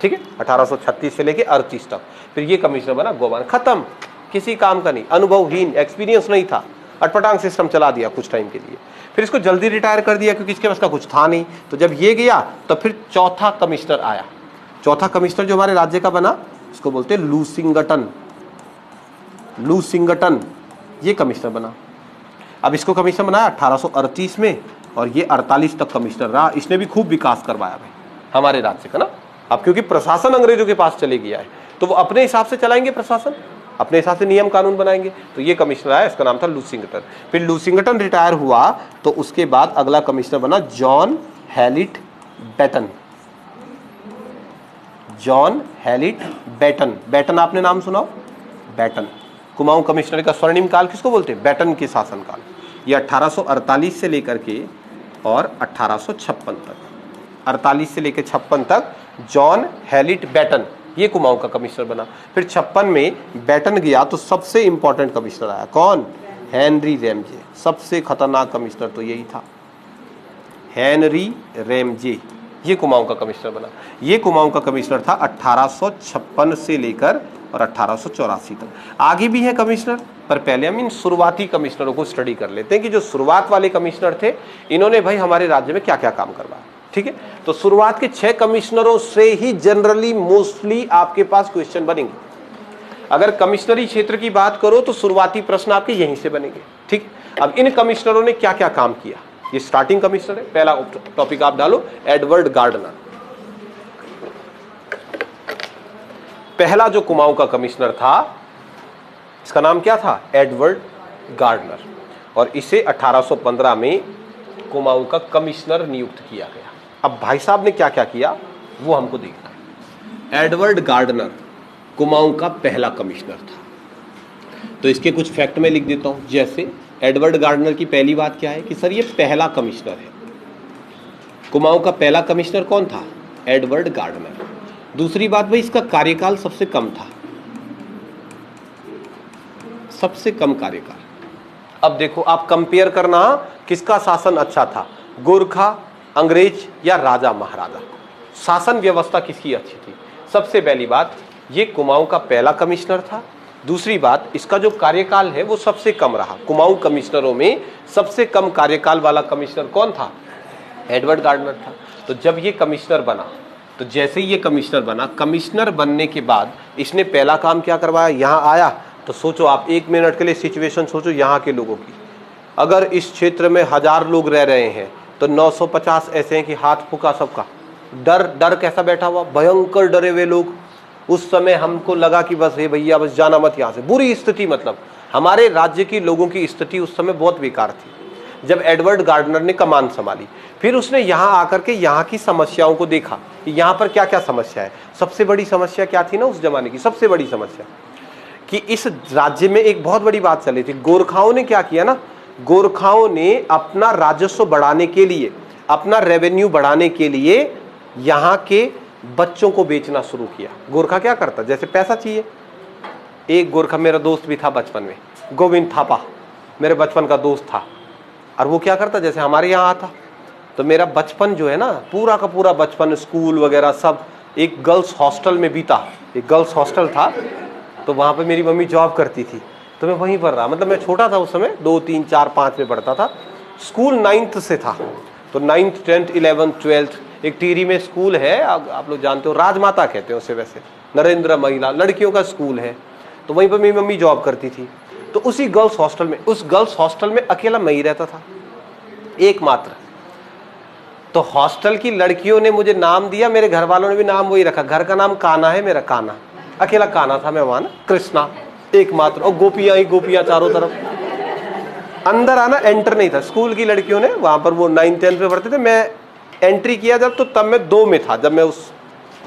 S1: ठीक है, 1836 से लेके 38 तक। फिर ये कमिश्नर बना गोबान, खत्म, किसी काम का नहीं, अनुभवहीन, एक्सपीरियंस नहीं था, अटपटांग सिस्टम चला दिया कुछ टाइम के लिए। फिर इसको जल्दी रिटायर कर दिया क्योंकि इसके पास का कुछ था नहीं। तो जब ये गया तो फिर चौथा कमिश्नर आया। चौथा कमिश्नर जो हमारे राज्य का बना इसको बोलते हैं लूसिंगटन। लूसिंगटन ये कमिश्नर बना। अब इसको कमिश्नर बनाया 1838 में और ये 48 तक कमिश्नर रहा। इसने भी खूब विकास करवाया भाई हमारे राज्य का ना। अब क्योंकि प्रशासन अंग्रेजों के पास चले गया है तो वो अपने हिसाब से चलाएंगे प्रशासन, अपने हिसाब से नियम कानून बनाएंगे। तो ये कमिश्नर आया, इसका नाम था लूसिंगटन। फिर लूसिंगटन रिटायर हुआ तो उसके बाद अगला कमिश्नर बना John Hallett Batten. John Hallett Batten, Batten आपने नाम सुना, बैटन। कुमाऊं कमिश्नर का स्वर्णिम काल किसको बोलते हैं? बैटन के शासनकाल। ये 1848 से लेकर के और 1856 तक, 48 से लेकर 56 तक जॉन हैलिट बैटन ये कुमाऊं का कमिश्नर बना। फिर 56 में बैटन गया तो सबसे इंपॉर्टेंट कमिश्नर आया, कौन? Henry Ramsay. सबसे खतरनाक कमिश्नर तो यही था, हेनरी रैमजे, ये कुमाऊं का कमिश्नर बना। ये कुमाऊं का कमिश्नर था 1856 से लेकर और 1884 तक। आगे भी है कमिश्नर, पर पहले हम इन शुरुआती कमिश्नरों को स्टडी कर लेते हैं कि जो शुरुआत वाले कमिश्नर थे इन्होंने भाई हमारे राज्य में क्या क्या काम करवाया। ठीक है, तो शुरुआत के 6 कमिश्नरों से ही जनरली मोस्टली आपके पास क्वेश्चन बनेंगे। अगर कमिश्नरी क्षेत्र की बात करो तो शुरुआती प्रश्न आपके यहीं से बनेंगे। ठीक, अब इन कमिश्नरों ने क्या क्या काम किया, ये स्टार्टिंग कमिश्नर है। पहला टॉपिक आप डालो, एडवर्ड गार्डनर। पहला जो कुमाऊं का कमिश्नर था इसका नाम क्या था? Edward Gardner. और इसे 1815 में कुमाऊं का कमिश्नर नियुक्त किया गया। अब भाई साहब ने क्या क्या किया वो हमको देखना है। एडवर्ड गार्डनर कुमाऊं का पहला कमिश्नर था। तो इसके कुछ फैक्ट में लिख देता हूं। जैसे एडवर्ड गार्डनर की पहली बात क्या है कि सर ये पहला कमिश्नर है। कुमाऊं का पहला कमिश्नर कौन था? Edward Gardner. दूसरी बात भाई इसका कार्यकाल सबसे कम था, सबसे कम कार्यकाल। अब देखो आप कंपेयर करना किसका शासन अच्छा था, गोरखा, अंग्रेज या राजा महाराजा। शासन व्यवस्था किसकी अच्छी थी? सबसे पहली बात, ये कुमाऊं का पहला कमिश्नर था। दूसरी बात, इसका जो कार्यकाल है वो सबसे कम रहा। कुमाऊं कमिश्नरों में सबसे कम कार्यकाल वाला कमिश्नर कौन था? एडवर्ड गार्डनर था। तो जब ये कमिश्नर बना, तो जैसे ही ये कमिश्नर बना, कमिश्नर बनने के बाद इसने पहला काम क्या करवाया? यहाँ आया तो सोचो आप, 1 मिनट के लिए सिचुएशन सोचो यहाँ के लोगों की। अगर इस क्षेत्र में 1000 लोग रह रहे हैं तो 950 ऐसे हैं कि हाथ फूका सबका। डर कैसा बैठा हुआ, भयंकर डरे हुए लोग। उस समय हमको लगा कि बस हे भैया बस जाना मत यहाँ से। बुरी स्थिति, मतलब हमारे राज्य की लोगों की स्थिति उस समय बहुत बेकार थी जब एडवर्ड गार्डनर ने कमान संभाली। फिर उसने यहाँ आकर के यहाँ की समस्याओं को देखा कि यहाँ पर क्या क्या समस्या है। सबसे बड़ी समस्या क्या थी ना उस जमाने की? सबसे बड़ी समस्या कि इस राज्य में एक बहुत बड़ी बात चली थी। गोरखाओं ने क्या किया ना, गोरखाओं ने अपना राजस्व बढ़ाने के लिए, अपना रेवेन्यू बढ़ाने के लिए यहाँ के बच्चों को बेचना शुरू किया। गोरखा क्या करता, जैसे पैसा चाहिए। एक गोरखा मेरा दोस्त भी था बचपन में, गोविंद थापा, मेरे बचपन का दोस्त था। और वो क्या करता, जैसे हमारे यहाँ आता तो मेरा बचपन जो है ना, पूरा का पूरा बचपन, स्कूल वगैरह सब एक गर्ल्स हॉस्टल में बीता। एक गर्ल्स हॉस्टल था तो वहाँ पे मेरी मम्मी जॉब करती थी, तो मैं वहीं पर रहा। मतलब मैं छोटा था उस समय, 2, 3, 4, 5 में पढ़ता था। स्कूल 9th से था, तो 9th, 10th, 11th, 12th एक टिहरी में स्कूल है, आप लोग जानते हो, राजमाता कहते हैं उसे, वैसे नरेंद्र महिला लड़कियों का स्कूल है। तो वहीं पर मेरी मम्मी जॉब करती थी। तो उसी गर्ल्स हॉस्टल में, उस गर्ल्स हॉस्टल में अकेला मैं ही रहता था, एकमात्र। तो हॉस्टल की लड़कियों ने मुझे नाम दिया, मेरे घर वालों ने भी नाम वही रखा। घर का नाम कान्हा है मेरा, कान्हा। अकेला कान्हा था मैं वहां ना, कृष्णा एकमात्र। और गोपियां ही गोपियां चारों तरफ। अंदर आना एंटर नहीं था। स्कूल की लड़कियों ने वहां पर, वो 9th 10th में पढ़ते थे, मैं एंट्री किया जब, तो तब मैं 2 में था। जब मैं उस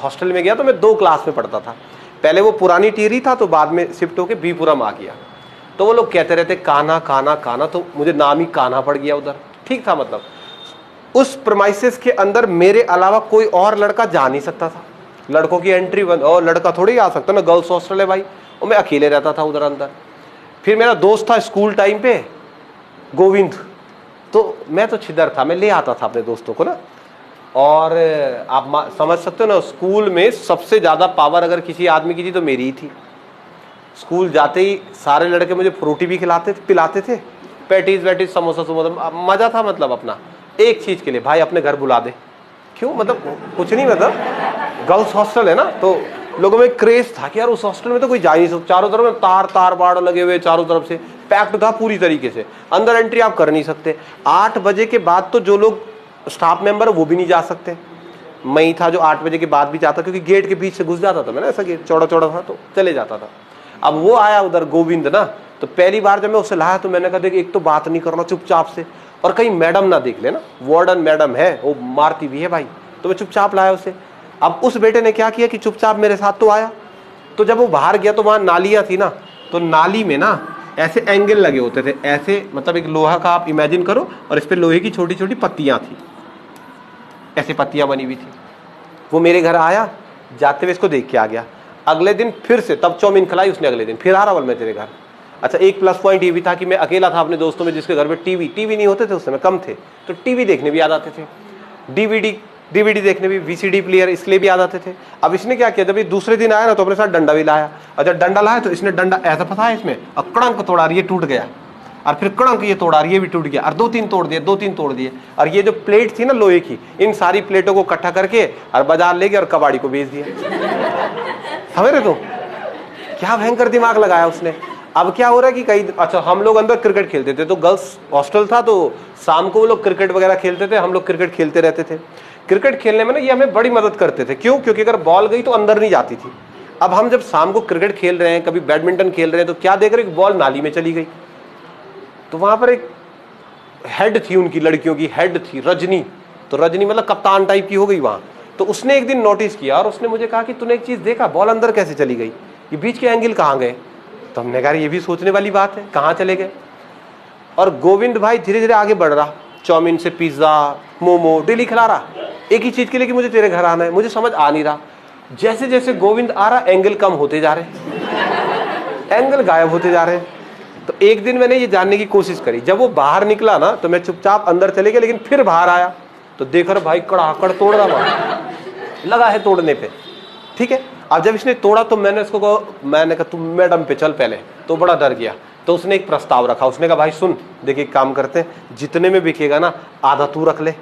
S1: हॉस्टल में गया तो मैं 2 क्लास में पढ़ता था। पहले वो पुरानी टिहरी था, तो बाद में शिफ्ट होके बीपुरम आ गया। तो वो लोग कहते रहते कान्हा कान्हा कान्हा, तो मुझे नाम ही कान्हा पड़ गया उधर। ठीक था, मतलब उस प्रेमाइसेस के अंदर मेरे अलावा कोई और लड़का जा नहीं सकता था। लड़कों की एंट्री बंद, और लड़का थोड़ी आ सकता ना, गर्ल्स हॉस्टल है भाई। और मैं अकेले रहता था उधर अंदर। फिर मेरा दोस्त था स्कूल टाइम पे, गोविंद। तो मैं तो छिदर था, मैं ले आता था अपने दोस्तों को ना। और आप समझ सकते हो ना, स्कूल में सबसे ज्यादा पावर अगर किसी आदमी की थी तो मेरी ही थी। स्कूल जाते ही सारे लड़के मुझे फ्रूटी भी पिलाते थे, पैटीज वैटीज, समोसा समोसा, मजा था। मतलब अपना एक चीज के लिए, भाई अपने घर बुला दे। क्यों, मतलब कुछ नहीं, मतलब गर्ल्स हॉस्टल है ना, तो लोगों में क्रेज था कि यार उस हॉस्टल में तो कोई जा ही नहीं सकता। चारों तरफ तार बाड़ लगे हुए, चारों तरफ से पैक्ड था पूरी तरीके से। अंदर एंट्री आप कर नहीं सकते। 8 बजे के बाद तो जो लोग स्टाफ मेंबर वो भी नहीं जा सकते। मैं ही था जो 8 बजे के बाद भी जाता, क्योंकि गेट के बीच से घुस जाता था मैं ना, ऐसा गेट चौड़ा था तो चले जाता था। अब वो आया उधर गोविंद ना, तो पहली बार जब मैं उसे लाया तो मैंने कहा देख, एक तो बात नहीं करना चुपचाप से, और कहीं मैडम ना देख लेना, वार्डन मैडम है वो मारती भी है भाई। तो मैं चुपचाप लाया उसे। अब उस बेटे ने क्या किया कि चुपचाप मेरे साथ तो आया। तो जब वो बाहर गया तो वहां नालियां थी ना, तो नाली में ना ऐसे एंगल लगे होते थे, ऐसे, मतलब एक लोहा का आप इमेजिन करो, और इस पे लोहे की छोटी छोटी पत्तियां थी, ऐसे पत्तियां बनी हुई थी। वो मेरे घर आया, जाते हुए इसको देख के आ गया। अगले दिन फिर से, तब चौमिन खिलाई उसने, अगले दिन फिर आ रहा बोल मैं तेरे घर। अच्छा, एक प्लस पॉइंट ये भी था कि मैं अकेला था अपने दोस्तों में जिसके घर में टीवी नहीं होते थे उस समय, कम थे, तो टीवी देखने भी याद आते थे, डीवीडी देखने भी, वीसीडी प्लेयर इसके लिए भी याद आते थे। अब इसने क्या किया, जब ये दूसरे दिन आया ना तो अपने साथ डंडा भी लाया। और जब डंडा लाया तो इसने डंडा ऐसा फंसाया इसमें, और कड़ंक तोड़ा, ये टूट गया। और फिर कड़ंक ये तोड़ा, ये भी टूट गया। और 2-3 तोड़ दिए। और ये जो प्लेट थी ना लोहे की, इन सारी प्लेटों को इकट्ठा करके और बाजार ले गया और कबाड़ी को बेच दिया। समझ रहे तो क्या भयंकर दिमाग लगाया उसने। अब क्या हो रहा है कि कई, अच्छा हम लोग अंदर क्रिकेट खेलते थे, तो गर्ल्स हॉस्टल था, तो शाम को वो लोग क्रिकेट वगैरह खेलते थे, हम लोग क्रिकेट खेलते रहते थे। क्रिकेट खेलने में ना ये हमें बड़ी मदद करते थे। क्यों? क्योंकि अगर बॉल गई तो अंदर नहीं जाती थी। अब हम जब शाम को क्रिकेट खेल रहे हैं, कभी बैडमिंटन खेल रहे हैं, तो क्या देख रहे, बॉल नाली में चली गई। तो वहां पर एक हेड थी, उनकी लड़कियों की हेड थी रजनी। तो रजनी मतलब कप्तान टाइप की हो गई वहां। तो उसने एक दिन नोटिस किया और उसने मुझे कहा कि तूने एक चीज देखा, बॉल अंदर कैसे चली गई, ये बीच के एंगल कहाँ गए। तो हमने कहा ये भी सोचने वाली बात है, कहाँ चले गए। और गोविंद भाई धीरे धीरे आगे बढ़ रहा, चाउमीन से पिज्जा, मोमो डेली खिला रहा, एक ही चीज के लिए कि मुझे तेरे घर आना है। मुझे समझ आ नहीं रहा। जैसे जैसे गोविंद आ रहा, एंगल कम होते जा रहे, एंगल गायब होते जा रहे। तो एक दिन मैंने ये जानने की कोशिश करी। जब वो बाहर निकला ना तो मैं चुपचाप अंदर चले गया, लेकिन फिर बाहर आया तो देख रहा भाई कड़ाकड़ तोड़ रहा वहां, लगा है तोड़ने पे, ठीक है। अब जब इसने तोड़ा तो मैंने इसको मैंने कहा तुम मैडम पे चल पहले, तो बड़ा डर गया। तो उसने एक प्रस्ताव रखा, उसने कहा भाई सुन, देखिए काम करते हैं, जितने में बिकेगा ना आधा तू रख ले।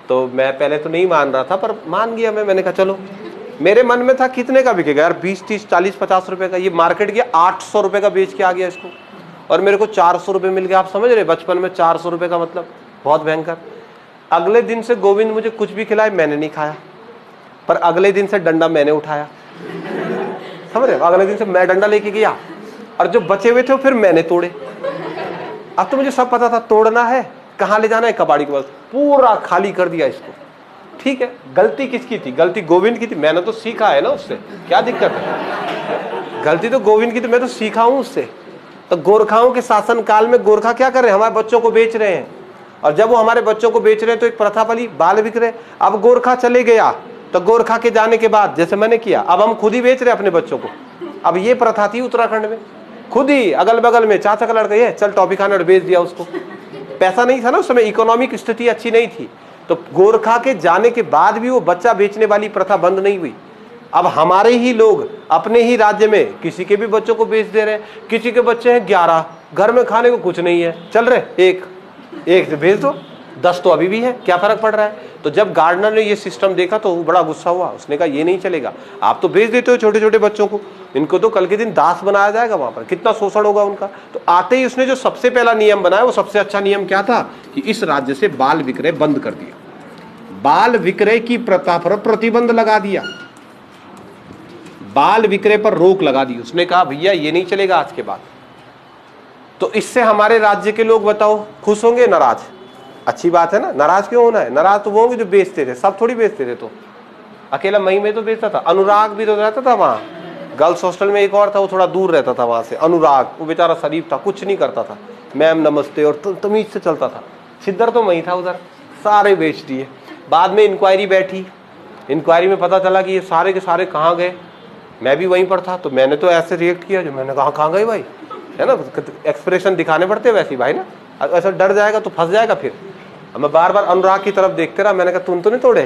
S1: तो मैं पहले तो नहीं मान रहा था, पर मान गया मैंने कहा चलो। मेरे मन में था कितने का बिकेगा यार, 20, 30, 40, 50 रुपए का। ये मार्केट गया 800 रुपए का बेच के आ गया इसको, और मेरे को 400 रुपए मिल गया। आप समझ रहे, बचपन में 400 रुपए का मतलब बहुत भयंकर। अगले दिन से गोविंद मुझे कुछ भी खिलाए, मैंने नहीं खाया, पर अगले दिन से डंडा मैंने उठाया, समझ रहे। अगले दिन से मैं डंडा लेके गया, और जो बचे हुए थे फिर मैंने तोड़े। अब तो मुझे सब पता था, तोड़ना है, कहाँ ले जाना है, कबाड़ी के पास। पूरा खाली कर दिया इसको, ठीक है। गलती किसकी थी? गलती गोविंद की थी। मैंने तो सीखा है ना उससे, क्या दिक्कत है? गलती तो गोविंद की थी, मैं तो सीखा हूं उससे। तो गोरखाओं के शासन काल में गोरखा क्या कर रहे हैं, हमारे बच्चों को बेच रहे हैं। और जब वो हमारे बच्चों को बेच रहे हैं तो एक प्रथा वाली बाल बिक रहे। अब गोरखा चले गया, तो गोरखा के जाने के बाद जैसे मैंने किया, अब हम खुद ही बेच रहे हैं अपने बच्चों को। अब ये प्रथा थी उत्तराखंड में, खुद ही अगल बगल में चाचा का लड़का ये चल टॉफी खाने, और बेच दिया उसको। पैसा नहीं था ना उस समय, इकोनॉमिक स्थिति अच्छी नहीं थी। तो गोरखा के जाने के बाद भी वो बच्चा बेचने वाली प्रथा बंद नहीं हुई। अब हमारे ही लोग अपने ही राज्य में किसी के भी बच्चों को बेच दे रहे हैं। किसी के बच्चे हैं 11, घर में खाने को कुछ नहीं है, चल रहे एक से भेज दो, 10 तो अभी भी है, क्या फर्क पड़ रहा है। तो जब गार्डनर ने ये सिस्टम देखा तो वो बड़ा गुस्सा हुआ। उसने कहा ये नहीं चलेगा, आप तो बेच देते हो छोटे छोटे बच्चों को, इनको तो कल के दिन दास बनाया जाएगा, वहां पर कितना शोषण होगा उनका। तो आते ही उसने जो सबसे पहला नियम बनाया, वो सबसे अच्छा नियम क्या था कि इस राज्य से बाल विक्रय बंद कर दिया। बाल विक्रय की प्रथा पर प्रतिबंध लगा दिया, बाल विक्रय पर रोक लगा दी। उसने कहा भैया ये नहीं चलेगा आज के बाद। तो इससे हमारे राज्य के लोग बताओ खुश होंगे, नाराज? अच्छी बात है ना, नाराज क्यों होना है? नाराज तो वो होंगे जो बेचते थे, सब थोड़ी बेचते थे। तो अकेला मई में तो बेचता था, अनुराग भी तो रहता था वहां गर्ल्स हॉस्टल में। एक और था, वो थोड़ा दूर रहता था वहां से, अनुराग, वो बेचारा शरीफ था, कुछ नहीं करता था, मैम नमस्ते और तमीज से चलता था। सिद्धर तो वही था उधर, सारे बेच दिए। बाद में इंक्वायरी बैठी, इंक्वायरी में पता चला कि ये सारे के सारे कहाँ गए। मैं भी वहीं पर था, तो मैंने तो ऐसे रिएक्ट किया जो मैंने कहा कहाँ गए भाई, है ना, एक्सप्रेशन दिखाने पड़ते वैसे भाई ना, ऐसा डर जाएगा तो फंस जाएगा। फिर मैं बार बार अनुराग की तरफ देखते रहा, मैंने कहा तुम तो नहीं तोड़े?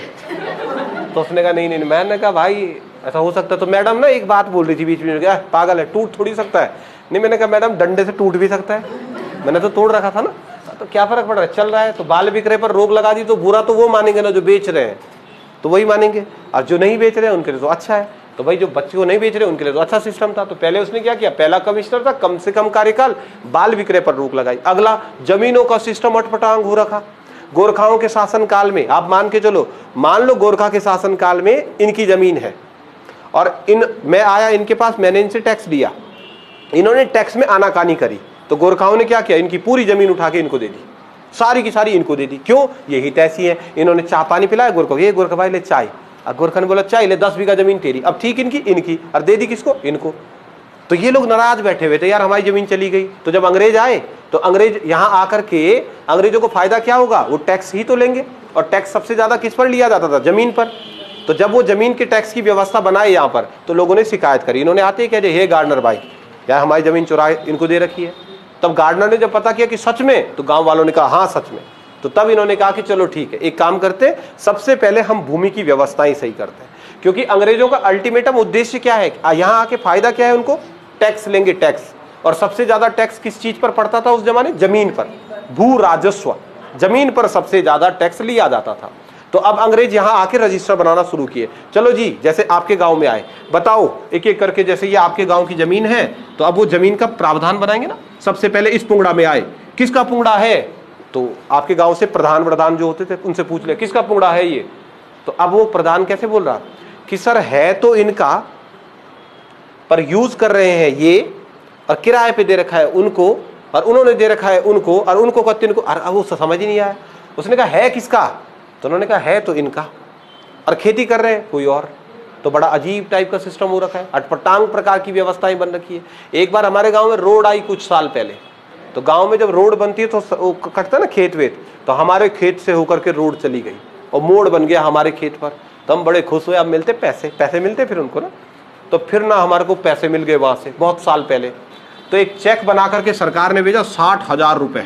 S1: तो उसने कहा नहीं। मैंने कहा भाई ऐसा हो सकता है। तो मैडम ना एक बात बोल रही थी बीच में, क्या पागल है, टूट थोड़ी सकता है। नहीं, मैंने कहा मैडम डंडे से टूट भी सकता है, मैंने तो तोड़ रखा था ना, तो क्या फर्क पड़ रहा है, चल रहा है। तो बाल विक्रय पर रोक लगा दी तो बुरा तो वो मानेंगे ना जो बेच रहे हैं, तो वही मानेंगे, और जो नहीं बेच रहे हैं उनके लिए तो अच्छा है। तो भाई जो बच्चे को नहीं बेच रहे उनके लिए तो अच्छा सिस्टम था। तो पहले उसने क्या किया, पहला कमिश्नर था, कम से कम कार्यकाल, बाल विक्रय पर रोक लगाई। अगला, जमीनों का सिस्टम अटपटांग हो रखा गोरखाओं के शासन काल में। आप मान के चलो, मान लो गोरखा के शासन काल में इनकी जमीन है, और मैं आया इनके पास, मैंने इनसे टैक्स दिया, इन्होंने टैक्स में आनाकानी करी, तो गोरखाओं ने क्या किया, इनकी पूरी जमीन उठा के इनको दे दी, सारी की सारी इनको दे दी। क्यों? यही तैसी है। इन्होंने चाय पानी पिलाया गोरखा, ये गोरखा भाई ले चाय, अब गोरखा ने बोला चाय ले, 10 बीघा जमीन तेरी, अब ठीक इनकी, और दे दी किसको, इनको। तो ये लोग नाराज बैठे हुए थे, यार हमारी जमीन चली गई। तो जब अंग्रेज आए तो अंग्रेज यहाँ आकर के, अंग्रेजों को फायदा क्या होगा, वो टैक्स ही तो लेंगे, और टैक्स सबसे ज्यादा किस पर लिया जाता था, जमीन पर। तो जब वो जमीन के टैक्स की व्यवस्था बनाए यहाँ पर, तो लोगों ने शिकायत करी। इन्होंने आते ही कह दिया, हे गार्डनर भाई, यार हमारी जमीन चुराए इनको दे रखी है। तब गार्डनर ने जब पता किया कि सच में, तो गांव वालों ने कहा हाँ सच में। तो तब इन्होंने कहा कि चलो ठीक है, एक काम करते, सबसे पहले हम भूमि की व्यवस्था ही सही करते हैं। क्योंकि अंग्रेजों का अल्टीमेटम उद्देश्य क्या है, यहाँ आके फायदा क्या है उनको, टैक्स लेंगे, टैक्स। और सबसे ज्यादा टैक्स किस चीज पर पड़ता था उस जमाने, जमीन पर, भू राजस्व, जमीन पर सबसे ज्यादा टैक्स लिया जाता था। तो अब अंग्रेज यहाँ आके रजिस्टर बनाना शुरू किए। चलो जी, जैसे आपके गांव में आए, बताओ एक एक करके, जैसे ये आपके गांव की जमीन है, तो अब वो जमीन का प्रावधान बनाएंगे ना। सबसे पहले इस पुंगड़ा में आए, किसका पुंगड़ा है, तो आपके गांव से प्रधान जो होते थे उनसे पूछ ले किसका पुंगड़ा है ये। तो अब वो प्रधान कैसे बोल रहा कि सर है तो इनका, पर यूज कर रहे हैं ये, और किराए पे दे रखा है उनको, और उन्होंने दे रखा है उनको, और उनको कहते इनको। और वो समझ ही नहीं आया। उसने कहा है किसका, तो उन्होंने कहा है तो इनका, और खेती कर रहे हैं कोई और। तो बड़ा अजीब टाइप का सिस्टम हो रखा है, अटपटांग प्रकार की व्यवस्थाएं बन रखी है। एक बार हमारे गांव में रोड आई कुछ साल पहले, तो गांव में जब रोड बनती है तो कटता है ना खेत वेत, तो हमारे खेत से होकर के रोड चली गई और मोड़ बन गया हमारे खेत पर। तो हम बड़े खुश हुए, अब मिलते पैसे मिलते फिर उनको ना। तो फिर ना हमारे को पैसे मिल गए वहां से, बहुत साल पहले। तो एक चेक बना करके सरकार ने भेजा 60,000 रुपए।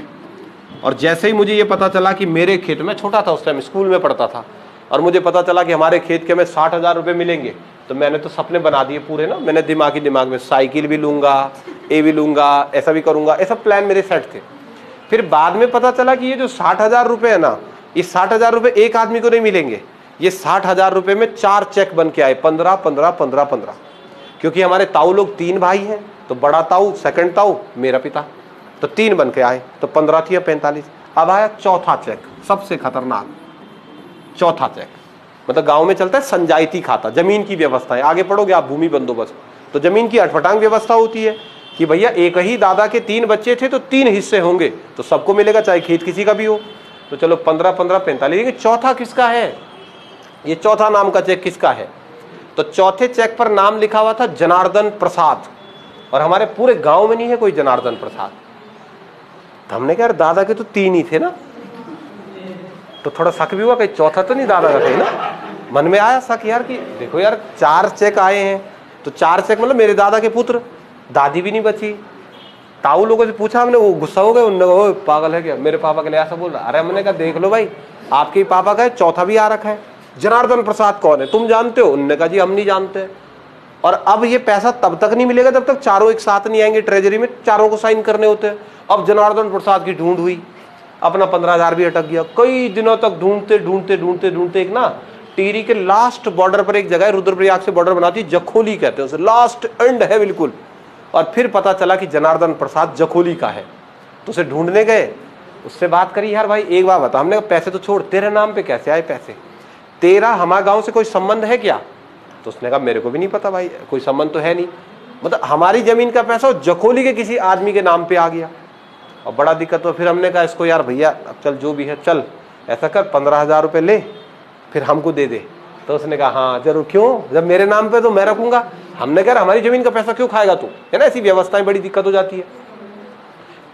S1: और जैसे ही मुझे ये पता चला कि मेरे खेत में, छोटा था उस टाइम, स्कूल में पढ़ता था, और मुझे पता चला कि हमारे खेत के हमें 60,000 रुपये मिलेंगे, तो मैंने तो सपने बना दिए पूरे ना। मैंने दिमाग में साइकिल भी लूंगा, ये भी लूंगा, ऐसा भी करूंगा, ऐसा प्लान मेरे सेट थे। फिर बाद में पता चला कि ये जो 60,000 रुपये है ना, इस 60,000 रुपये एक आदमी को नहीं मिलेंगे, ये 60,000 रुपये में 4 चेक बन के आए, 15 15 15 15। क्योंकि हमारे ताऊ लोग 3 भाई हैं, तो बड़ा ताऊ, सेकंड ताऊ, मेरा पिता, तो 3 बन के आए, तो 15 थी या 45। अब आया चौथा चेक, सबसे खतरनाक चौथा चेक। मतलब गांव में चलता है संजाइती खाता, जमीन की व्यवस्था है। आगे पढ़ोगे आप भूमि बंदोबस्त, तो जमीन की अटपटांग व्यवस्था होती है कि भैया एक ही दादा के 3 बच्चे थे तो 3 हिस्से होंगे, तो सबको मिलेगा, चाहे खेत किसी का भी हो। तो चलो 15 15 45, लेकिन चौथा किसका है? ये चौथा नाम का चेक किसका है? तो चौथे चेक पर नाम लिखा हुआ था जनार्दन प्रसाद, और हमारे पूरे गांव में नहीं है कोई जनार्दन प्रसाद। तो हमने कहा यार दादा के तो 3 ही थे ना, तो थोड़ा शक भी हुआ कहीं चौथा तो नहीं दादा का कहीं ना। मन में आया शक यार कि देखो यार 4 चेक आए हैं, तो 4 चेक मतलब मेरे दादा के पुत्र, दादी भी नहीं बची। ताऊ लोगों से पूछा हमने, वो गुस्सा हो गए, उन्होंने कहा पागल है क्या, मेरे पापा के लिए ऐसा बोल रहा। अरे हमने कहा देख लो भाई, आपके ही पापा का है, चौथा भी आ रखा है। जनार्दन प्रसाद कौन है, तुम जानते हो? उन्होंने कहा जी हम नहीं जानते। और अब ये पैसा तब तक नहीं मिलेगा जब तक चारों एक साथ नहीं आएंगे ट्रेजरी में, चारों को साइन करने होते हैं। अब जनार्दन प्रसाद की ढूंढ हुई, अपना 15,000 भी अटक गया। कई दिनों तक ढूंढते ढूंढते ढूंढते ढूंढते एक ना टिहरी के लास्ट बॉर्डर पर एक जगह है, रुद्रप्रयाग से बॉर्डर बनाती, जखोली कहते हैं उसे, लास्ट एंड है बिल्कुल। और फिर पता चला कि जनार्दन प्रसाद जखोली का है, तो उसे ढूंढने गए, उससे बात करी, यार भाई एक बार बता। हमने कहा पैसे तो छोड़, तेरे नाम पे कैसे आए पैसे, तेरा हमारे गांव से कोई संबंध है क्या? तो उसने कहा मेरे को भी नहीं पता भाई, कोई संबंध तो है नहीं, मतलब हमारी जमीन का पैसा जखोली के किसी आदमी के नाम पे आ गया। और बड़ा दिक्कत हुआ। फिर हमने कहा इसको यार भैया अब चल जो भी है, चल ऐसा कर 15,000 रुपये ले, फिर हमको दे दे। तो उसने कहा हाँ जरूर, क्यों, जब मेरे नाम पे तो मैं रखूंगा। हमने कहा हमारी जमीन का पैसा क्यों खाएगा तू, है ना, ऐसी व्यवस्थाएं बड़ी दिक्कत हो जाती है।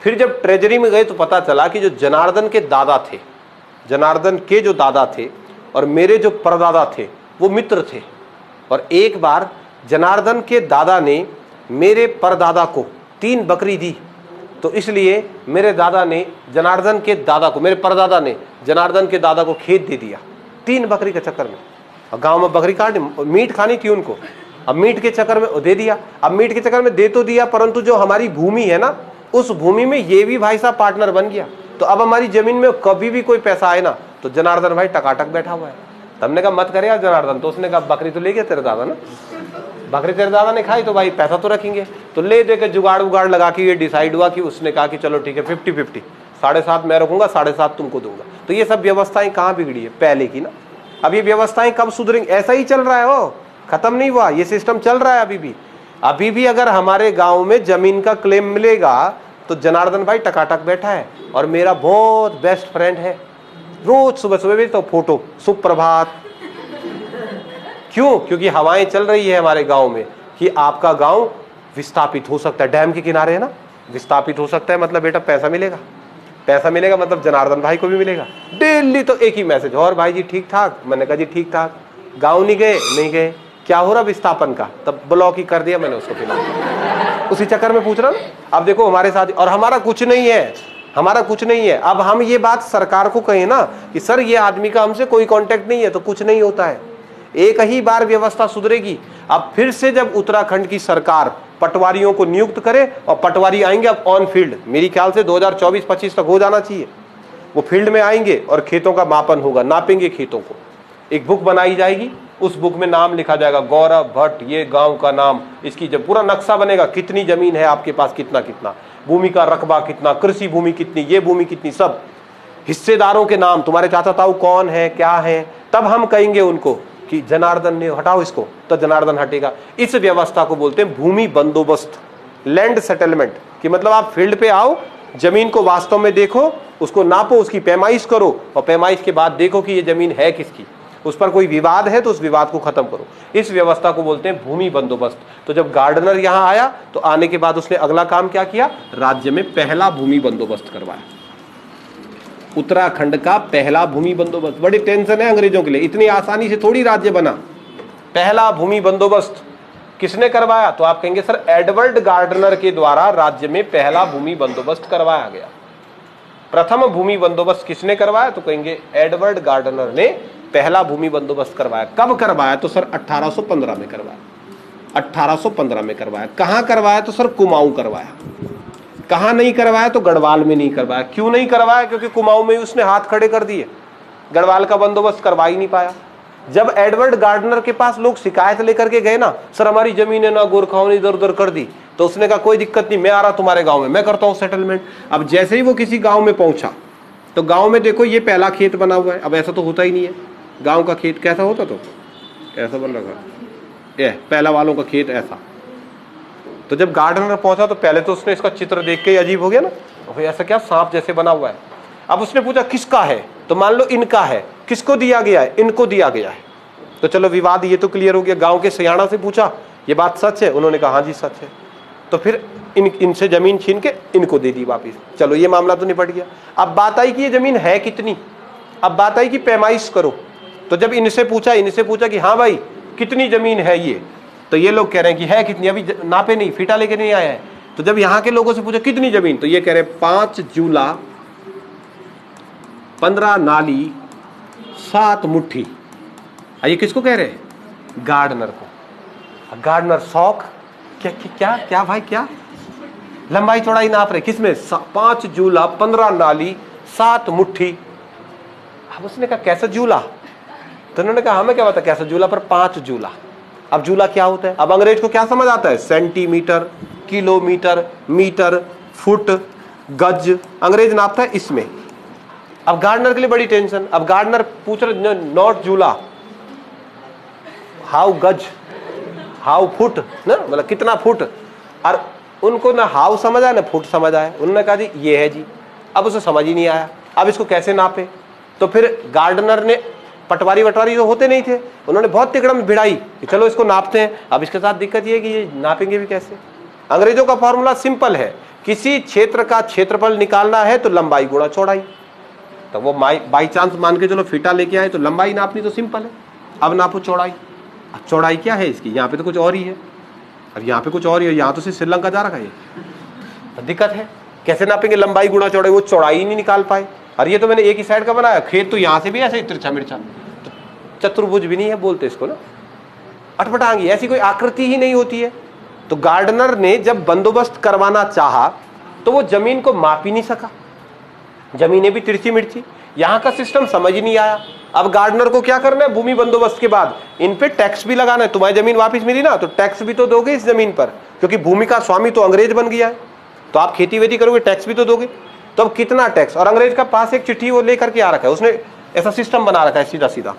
S1: फिर जब ट्रेजरी में गए तो पता चला कि जो जनार्दन के दादा थे, जनार्दन के जो दादा थे और मेरे जो परदादा थे वो मित्र थे। और एक बार जनार्दन के दादा ने मेरे परदादा को 3 बकरी दी, तो इसलिए मेरे दादा ने जनार्दन के दादा को, मेरे परदादा ने जनार्दन के दादा को खेत दे दिया 3 बकरी के चक्कर में। और गांव में बकरी काटनी, मीट खानी थी उनको, अब मीट के चक्कर में दे दिया। अब मीट के चक्कर में दे तो दिया, परंतु जो हमारी भूमि है ना, उस भूमि में ये भी भाई साहब पार्टनर बन गया। तो अब हमारी जमीन में कभी भी कोई पैसा आए ना, तो जनार्दन भाई टकाटक बैठा हुआ है। हमने कहा मत करे यार जनार्दन, तो उसने कहा बकरी तो ले गया तेरे दादा ना, बकरी तेरे दादा ने खाई, तो भाई पैसा तो रखेंगे। तो ले दे के जुगाड़ उगाड़ लगा के ये डिसाइड हुआ कि उसने कहा कि चलो ठीक है 50-50, 7.5 मैं रखूंगा, 7.5 तुमको दूंगा। तो ये सब व्यवस्थाएं कहाँ बिगड़ी है, पहले की ना। अब ये व्यवस्थाएं कब सुधरेंगी? ऐसा ही चल रहा है, वो खत्म नहीं हुआ, ये सिस्टम चल रहा है अभी भी। अभी भी अगर हमारे गाँव में जमीन का क्लेम मिलेगा तो जनार्दन भाई टकाटक बैठा है। और मेरा बहुत बेस्ट फ्रेंड है, रोज सुबह सुबह भेजता हूँ फोटो, सुप्रभात। क्यों? क्योंकि हवाएं चल रही है हमारे गांव में कि आपका गांव विस्थापित हो सकता है, डैम के किनारे है ना, विस्थापित हो सकता है, मतलब बेटा पैसा मिलेगा, पैसा मिलेगा मतलब जनार्दन भाई को भी मिलेगा। डेली तो एक ही मैसेज, और भाई जी ठीक ठाक? मैंने कहा जी ठीक ठाक। गांव नहीं गए? नहीं गए। क्या हो रहा विस्थापन का? तब ब्लॉक ही कर दिया मैंने उसको, फिलहाल उसी चक्कर में पूछ रहा ना। अब देखो हमारे साथ, और हमारा कुछ नहीं है, हमारा कुछ नहीं है। अब हम ये बात सरकार को कहें ना कि सर ये आदमी का हमसे कोई कांटेक्ट नहीं है, तो कुछ नहीं होता है। एक ही बार व्यवस्था सुधरेगी। अब फिर से जब उत्तराखंड की सरकार पटवारियों को नियुक्त करे, और पटवारी आएंगे अब ऑन फील्ड, मेरी ख्याल से 2024-25 तक हो जाना चाहिए, वो फील्ड में आएंगे और खेतों का मापन होगा, नापेंगे खेतों को। एक बुक बनाई जाएगी, उस बुक में नाम लिखा जाएगा गौरव भट्ट, ये गांव का नाम, इसकी जब पूरा नक्शा बनेगा, कितनी जमीन है आपके पास, कितना कितना भूमि का रकबा, कितना कृषि भूमि, कितनी ये भूमि, कितनी, सब हिस्सेदारों के नाम, तुम्हारे चाचा ताऊ कौन है, क्या है। तब हम कहेंगे उनको कि जनार्दन ने हटाओ इसको, तो जनार्दन हटेगा। इस व्यवस्था को बोलते हैं भूमि बंदोबस्त, लैंड सेटलमेंट। कि मतलब आप फील्ड पे आओ, जमीन को वास्तव में देखो, उसको नापो, उसकी पैमाइश करो, और पैमाइश के बाद देखो कि ये जमीन है किसकी, उस पर कोई विवाद है तो उस विवाद को खत्म करो। इस व्यवस्था को बोलते हैं भूमि बंदोबस्त। तो जब गार्डनर यहाँ आया तो आने के बाद उसने अगला काम क्या किया, राज्य में पहला भूमि बंदोबस्त करवाया, उत्तराखंड का पहला भूमि बंदोबस्त। बड़ी टेंशन है अंग्रेजों के लिए, इतनी आसानी से थोड़ी राज्य बना। पहला भूमि बंदोबस्त किसने करवाया? तो आप कहेंगे सर एडवर्ड गार्डनर के द्वारा राज्य में पहला भूमि बंदोबस्त करवाया गया। प्रथम भूमि बंदोबस्त किसने करवाया, तो कहेंगे एडवर्ड गार्डनर ने पहला भूमि बंदोबस्त करवाया। कब करवाया, तो सर 1815 में करवाया। 1815 में करवाया। कहां करवाया, तो सर कुमाऊं करवाया। कहां नहीं करवाया, तो गढ़वाल में नहीं करवाया। क्यों नहीं करवाया, क्योंकि कुमाऊं में उसने हाथ खड़े कर दिए, गढ़वाल का बंदोबस्त करवा ही नहीं पाया। जब एडवर्ड गार्डनर के पास लोग शिकायत लेकर के गए ना, सर हमारी जमीनें ना गोरखाओं ने इधर उधर कर दी, तो उसने कहा कोई दिक्कत नहीं, मैं आ रहा तुम्हारे गांव में, मैं करता हूं सेटलमेंट। अब जैसे ही वो किसी गांव में पहुंचा, तो गांव में देखो ये पहला खेत बना हुआ है। अब ऐसा तो होता ही नहीं है, गांव का खेत कैसा होता, तो ऐसा बन रहा, ये पहला वालों का खेत ऐसा। तो जब गार्डनर पहुंचा तो पहले तो उसने इसका चित्र देख के ही अजीब हो गया ना, भाई ऐसा क्या सांप जैसे बना हुआ है। अब उसने पूछा किसका है, तो मान लो इनका है। किसको दिया गया है, इनको दिया गया है। तो चलो विवाद ये तो क्लियर हो गया। गांव के सयाणा से पूछा ये बात सच है, उन्होंने कहा हाँ जी सच है। तो फिर इनसे जमीन छीन के इनको दे दी वापिस। चलो ये मामला तो निपट गया। अब बात आई कि ये जमीन है कितनी, अब बात आई कि पैमाइश करो। तो जब इनसे पूछा कि हाँ भाई कितनी जमीन है ये, तो ये लोग कह रहे हैं कि है कितनी, अभी नापे नहीं, फीटा लेके नहीं आया है। तो जब यहाँ के लोगों से पूछा कितनी जमीन, तो ये कह रहे 5 जूला 15 नाली 7 मुट्ठी। ये किसको कह रहे, गार्डनर को। गार्डनर शौक, क्या क्या क्या भाई, क्या लंबाई चौड़ाई नाप रहे, किसमें, 5 जूला 15 नाली 7 मुट्ठी। अब उसने कहा कैसा जूला, तो उन्होंने कहा हमें क्या पता कैसा जूला, पर 5 जूला। अब जूला क्या होता है, अब अंग्रेज को क्या समझ आता है, सेंटीमीटर, किलोमीटर, मीटर, फुट, गज, अंग्रेज नापता है इसमें। अब गार्डनर के लिए बड़ी टेंशन। अब गार्डनर पूछ रहे नॉट जूला, हाउ गज, हाउ फुट ना, मतलब कितना फुट। और उनको ना हाउ समझ आया ना फुट समझ आया। उन्होंने कहा जी ये है जी। अब उसे समझ ही नहीं आया, अब इसको कैसे नापे। तो फिर गार्डनर ने, पटवारी वटवारी तो होते नहीं थे, उन्होंने बहुत तिकड़म भिड़ाई कि चलो इसको नापते हैं। अब इसके साथ दिक्कत ये है कि ये नापेंगे भी कैसे। अंग्रेजों का फॉर्मूला सिंपल है, किसी क्षेत्र का क्षेत्रफल निकालना है तो लंबाई गुणा चौड़ाई। तो वो बाई चांस मान के चलो फीटा लेके आए, तो लंबाई नापनी तो सिंपल है। अब नापो चौड़ाई। अब चौड़ाई क्या है इसकी, यहाँ पे तो कुछ और ही है, अब यहाँ पे कुछ और ही है, यहाँ तो सिर्फ श्रीलंका जा रखा है। तो दिक्कत है, कैसे नापेंगे लंबाई गुणा चौड़ाई, वो चौड़ाई ही नहीं निकाल पाए। और ये तो मैंने एक ही साइड का बनाया, खेत तो यहाँ से भी ऐसे तिरछा मिर्चा, तो चतुर्भुज भी नहीं है बोलते इसको ना, अटपटांगी, ऐसी कोई आकृति ही नहीं होती है। तो गार्डनर ने जब बंदोबस्त करवाना चाहा तो वो जमीन को माप ही नहीं सका, जमीनें भी तिरछी मिर्ची, यहाँ का सिस्टम समझ ही नहीं आया। अब गार्डनर को क्या करना है, भूमि बंदोबस्त के बाद इन पे टैक्स भी लगाना है। तुम्हारी जमीन वापस मिली ना, तो टैक्स भी तो दोगे इस जमीन पर, क्योंकि भूमि का स्वामी तो अंग्रेज बन गया है, तो आप खेती वेती करोगे, टैक्स भी तो दोगे। तो अब कितना टैक्स, और अंग्रेज का पास एक चिट्ठी वो लेकर के आ रखा है, उसने ऐसा सिस्टम बना रखा है सीधा सीधा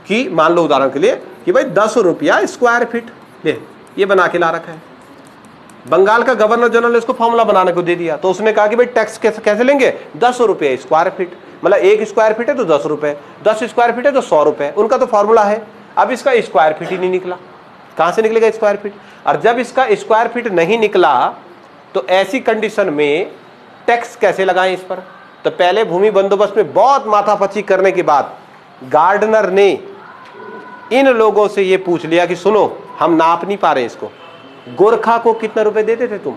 S1: कि मान लो उदाहरण के लिए कि भाई 10 रुपया स्क्वायर फीट, ये बना के ला रखा है। बंगाल का गवर्नर जनरल ने इसको फॉर्मूला बनाने को दे दिया। तो उसने कहा कि भाई टैक्स कैसे लेंगे, 10 रुपये स्क्वायर फीट, मतलब 1 स्क्वायर फीट है तो 10 रुपये, 10 स्क्वायर फीट है तो 100 रुपये, उनका तो फॉर्मूला है। अब इसका स्क्वायर फीट ही नहीं निकला, कहाँ से निकलेगा स्क्वायर फीट। और जब इसका स्क्वायर फीट नहीं निकला तो ऐसी कंडीशन में टैक्स कैसे लगाएं इस पर। तो पहले भूमि बंदोबस्त में बहुत माथापच्ची करने के बाद गार्डनर ने इन लोगों से ये पूछ लिया कि सुनो हम नाप नहीं पा रहे इसको, गोरखा को कितना रुपए देते थे तुम,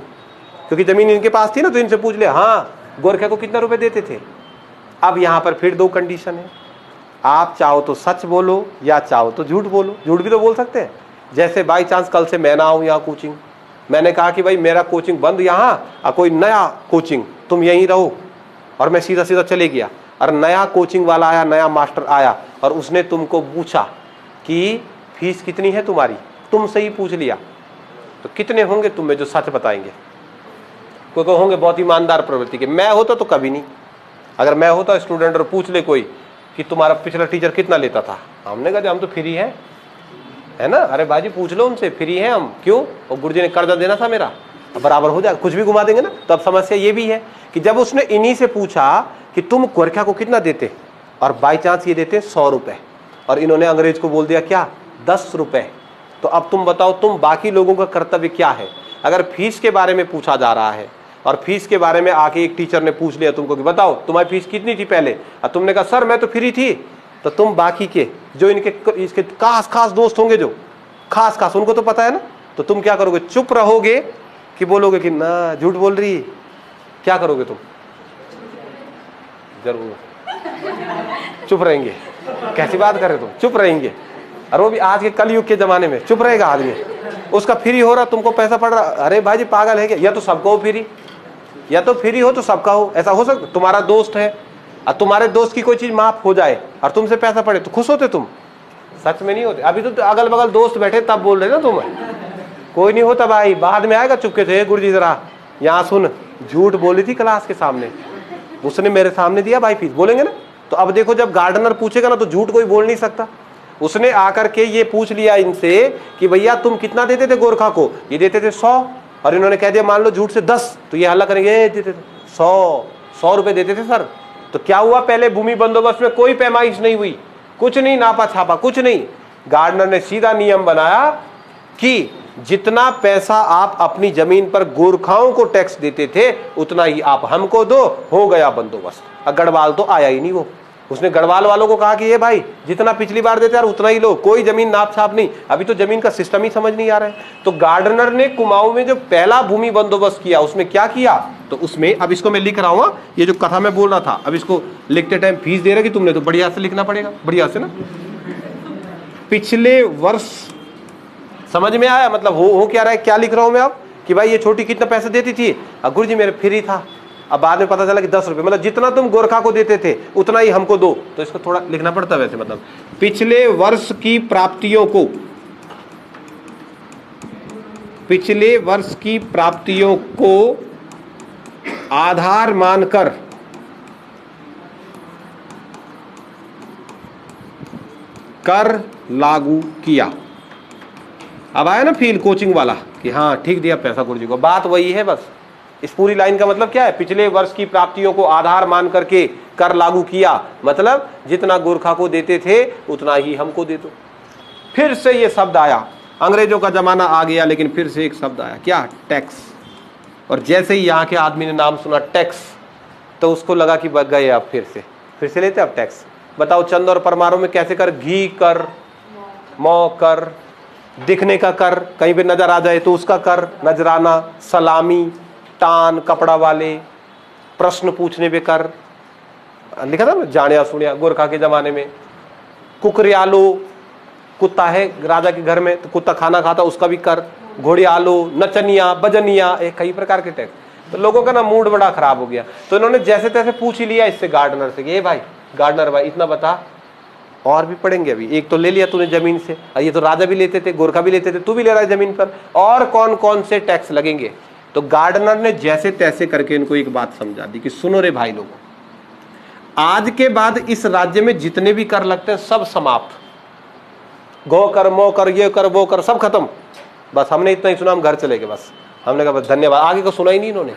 S1: क्योंकि जमीन इनके पास थी ना, तो इनसे पूछ लिया हाँ गोरखा को कितना रुपए देते थे। अब यहां पर फिर 2 कंडीशन है, आप चाहो तो सच बोलो या चाहो तो झूठ बोलो। झूठ भी तो बोल सकते हैं, जैसे बाई चांस कल से मैं ना आऊं यहाँ कोचिंग, मैंने कहा कि भाई मेरा कोचिंग बंद यहाँ, कोई नया कोचिंग, तुम यहीं रहो, और मैं सीधा सीधा चले गया, और नया कोचिंग वाला आया, नया मास्टर आया, और उसने तुमको पूछा कि फीस कितनी है तुम्हारी, तुमसे ही पूछ लिया, तो कितने होंगे तुम में जो सच बताएंगे। कोई होंगे बहुत ईमानदार प्रवृत्ति के, मैं होता तो कभी नहीं। अगर मैं होता स्टूडेंट और पूछ ले कोई कि तुम्हारा पिछला टीचर कितना लेता था, हमने कहा हम तो फ्री है ना, अरे बाजी पूछ लो उनसे, फ्री है हम, क्यों, और गुरुजी ने कर्जा देना था मेरा, बराबर हो जाए, कुछ भी घुमा देंगे ना। तो अब समस्या ये भी है कि जब उसने इन्हीं से पूछा कि तुम गोरखा को कितना देते, और बाई चांस ये देते 100 रुपए, और इन्होंने अंग्रेज को बोल दिया क्या 10 रुपए, तो अब तुम बताओ तुम बाकी लोगों का कर्तव्य क्या है। अगर फीस के बारे में पूछा जा रहा है और फीस के बारे में आके एक टीचर ने पूछ लिया तुमको कि बताओ तुम्हारी फीस कितनी थी पहले, और तुमने कहा सर मैं तो फ्री थी, तो तुम बाकी के जो इसके खास दोस्त होंगे, जो खास उनको तो पता है ना, तो तुम क्या करोगे, चुप रहोगे कि बोलोगे कि ना झूठ बोल रही, क्या करोगे तुम, जरूर चुप रहेंगे। कैसी बात कर रहे तुम, चुप रहेंगे। और वो भी आज के कलयुग के जमाने में चुप रहेगा आदमी। उसका फ्री हो रहा, तुमको पैसा पड़ रहा, अरे भाई जी पागल है क्या? या तो सबको हो फ्री, या तो फ्री हो तो सबका हो। ऐसा हो सकता? तुम्हारा दोस्त है और तुम्हारे दोस्त की कोई चीज माफ हो जाए और तुमसे पैसा पड़े तो खुश होते तुम? सच में नहीं होते। अभी तो अगल बगल दोस्त बैठे तब बोल रहे ना तुम, कोई नहीं होता भाई, बाद में आएगा चुपके से, गुरु जी जरा यहाँ सुन, झूठ बोली थी क्लास के सामने, उसने मेरे सामने दिया भाई फीस, बोलेंगे ना। तो अब देखो जब गार्डनर पूछेगा ना तो झूठ कोई बोल नहीं सकता। उसने आकर के ये पूछ लिया इनसे कि भैया तुम कितना देते थे गोरखा को? ये देते थे 100, और इन्होंने कह दिया मान लो झूठ से 10, तो ये हल्ला करेंगे ये देते थे 100 रुपए देते थे सर। तो क्या हुआ, पहले भूमि बंदोबस्त में कोई पैमाइश नहीं हुई, कुछ नहीं नापा छापा, कुछ नहीं। गार्डनर ने सीधा नियम बनाया कि जितना पैसा आप अपनी जमीन पर गोरखाओं को टैक्स देते थे उतना ही आप हमको दो, हो गया बंदोबस्त। अब गढ़वाल तो आया ही नहीं वो, उसने गढ़वाल वालों को कहा कि ये भाई जितना पिछली बार देते यार उतना ही लो, कोई जमीन नाप छाप नहीं। अभी तो जमीन का सिस्टम ही समझ नहीं आ रहा है। तो गार्डनर ने कुमाऊं में जो पहला भूमि बंदोबस्त किया उसमें क्या किया, तो उसमें अब इसको मैं लिख रहा हूं, ये जो कथा मैं बोल रहा था, अब इसको लिखते टाइम फीस दे रहा कि तुमने तो बढ़िया से लिखना पड़ेगा, बढ़िया से ना। पिछले वर्ष समझ में आया, मतलब हो क्या रहा है, क्या लिख रहा हूं मैं अब कि भाई ये छोटी कितना पैसे देती थी, गुरु जी मेरे फ्री था। अब बाद में पता चला कि 10 रुपए, मतलब जितना तुम गोरखा को देते थे उतना ही हमको दो। तो इसको थोड़ा लिखना पड़ता है वैसे, मतलब पिछले वर्ष की प्राप्तियों को, पिछले वर्ष की प्राप्तियों को आधार मानकर कर लागू किया। अब आया ना फील कोचिंग वाला कि हाँ ठीक दिया पैसा गुरु जी को, बात वही है बस। इस पूरी लाइन का मतलब क्या है, पिछले वर्ष की प्राप्तियों को आधार मान करके कर लागू किया, मतलब जितना गोरखा को देते थे उतना ही हमको दे दो। फिर से ये शब्द आया, अंग्रेजों का जमाना आ गया लेकिन फिर से एक शब्द आया, क्या, टैक्स। और जैसे ही यहाँ के आदमी ने नाम सुना टैक्स तो उसको लगा कि बच गए, अब फिर से लेते अब टैक्स। बताओ चंद और परमारों में कैसे कर, घी कर, मौ कर, दिखने का कर, कहीं भी नजर आ जाए तो उसका कर, नजराना, सलामी, तान कपड़ा वाले, प्रश्न पूछने पे कर, लिखा था ना, जानिया सुनिया गोरखा के जमाने में। कुकरियालो, कुत्ता है राजा के घर में तो कुत्ता खाना खाता उसका भी कर, घोड़ियालो, नचनिया, बजनिया, एक कई प्रकार के टैक्स। तो लोगों का ना मूड बड़ा खराब हो गया, तो इन्होंने जैसे तैसे पूछ ही लिया इससे गार्डनर से, ये भाई गार्डनर भाई इतना बता, और भी पढ़ेंगे अभी, एक तो ले लिया तूने जमीन से, ये तो राजा भी लेते थे, गोरखा भी लेते थे, तू भी ले रहा है जमीन पर, और कौन कौन से टैक्स लगेंगे। तो गार्डनर ने जैसे तैसे करके इनको एक बात समझा दी कि सुनो रे भाई लोगों, आज के बाद इस राज्य में जितने भी कर लगते हैं सब समाप्त, गो कर, मो कर, ये कर, वो कर, सब खत्म। बस हमने इतना ही सुना, हम घर चले गए बस। हमने कहा बस धन्यवाद, आगे को सुना ही नहीं इन्होंने,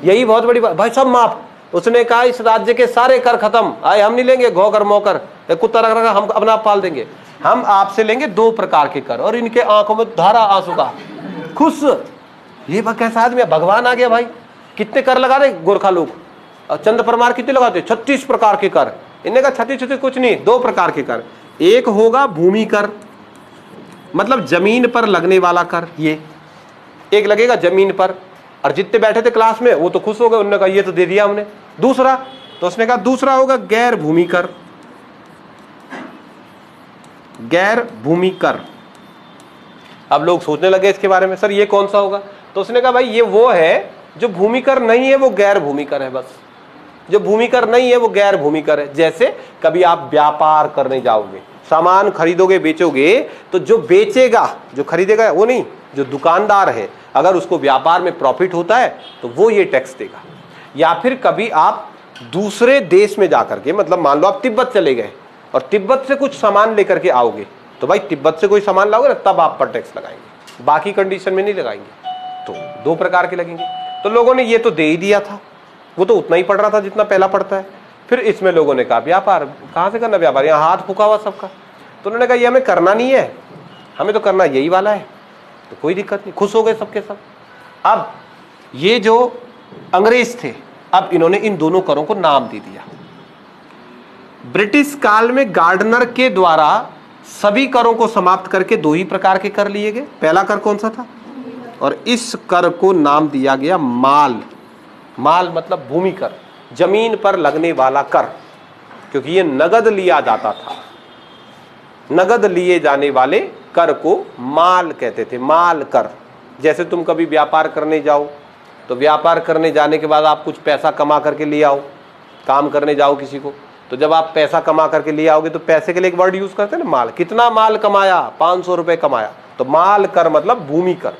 S1: यही बहुत बड़ी बात, भाई सब माफ। उसने कहा इस राज्य के सारे कर खत्म, आए हम नहीं लेंगे घो कर, मो कर, कुत्ता रख रखा हम अपना पाल देंगे, हम आपसे लेंगे 2 प्रकार के कर। और इनके आंखों में धारा आंसू का, खुश, ये कैसा आदमी है, भगवान आ गया भाई। कितने कर लगा रहे गोरखा लोग, चंद परमार कितने लगाते, 36 प्रकार के कर। इन्हें कहा 36 कुछ नहीं, 2 प्रकार के कर। एक होगा भूमि कर, मतलब जमीन पर लगने वाला कर, ये एक लगेगा जमीन पर। और जितने बैठे थे क्लास में वो तो खुश हो गए, उन्होंने कहा ये तो दे दिया हमने। दूसरा, तो उसने कहा दूसरा होगा गैर भूमि कर, गैर भूमि कर। अब लोग सोचने लगे इसके बारे में, सर ये कौन सा होगा। तो उसने कहा भाई ये वो है जो भूमि कर नहीं है, वो गैर भूमि कर है। बस जो भूमि कर नहीं है वो गैर भूमि कर है। जैसे कभी आप व्यापार करने जाओगे, सामान खरीदोगे बेचोगे, तो जो बेचेगा, जो खरीदेगा वो नहीं, जो दुकानदार है, अगर उसको व्यापार में प्रॉफिट होता है तो वो ये टैक्स देगा। या फिर कभी आप दूसरे देश में जाकर के, मतलब मान लो आप तिब्बत चले गए और तिब्बत से कुछ सामान लेकर के आओगे, तो भाई तिब्बत से कोई सामान लाओगे ना तब आप पर टैक्स लगाएंगे, बाकी कंडीशन में नहीं लगाएंगे। तो 2 प्रकार के लगेंगे। तो लोगों ने ये तो दे ही दिया था, वो तो उतना ही पड़ रहा था जितना पहला पड़ता है। फिर इसमें लोगों ने कहा व्यापार कहाँ से करना, व्यापार यहाँ हाथ फूका हुआ सबका। तो उन्होंने कहा ये हमें करना नहीं है, हमें तो करना यही वाला है। तो कोई दिक्कत नहीं, खुश हो गए सबके सब। अब ये जो अंग्रेज थे, अब इन्होंने इन दोनों करों को नाम दे दिया। ब्रिटिश काल में गार्डनर के द्वारा सभी करों को समाप्त करके 2 ही प्रकार के कर लिए गए। पहला कर कौन सा था, और इस कर को नाम दिया गया माल। माल मतलब भूमि कर, जमीन पर लगने वाला कर, क्योंकि ये नगद लिया जाता था। नगद लिए जाने वाले कर को माल कहते थे, माल कर। जैसे तुम कभी व्यापार करने जाओ तो व्यापार करने जाने के बाद आप कुछ पैसा कमा करके ले आओ, काम करने जाओ किसी को, तो जब आप पैसा कमा करके ले आओगे तो पैसे के लिए एक वर्ड यूज करते हैं ना, माल। कितना माल कमाया? 500 रुपए कमाया, तो माल कर मतलब भूमि कर।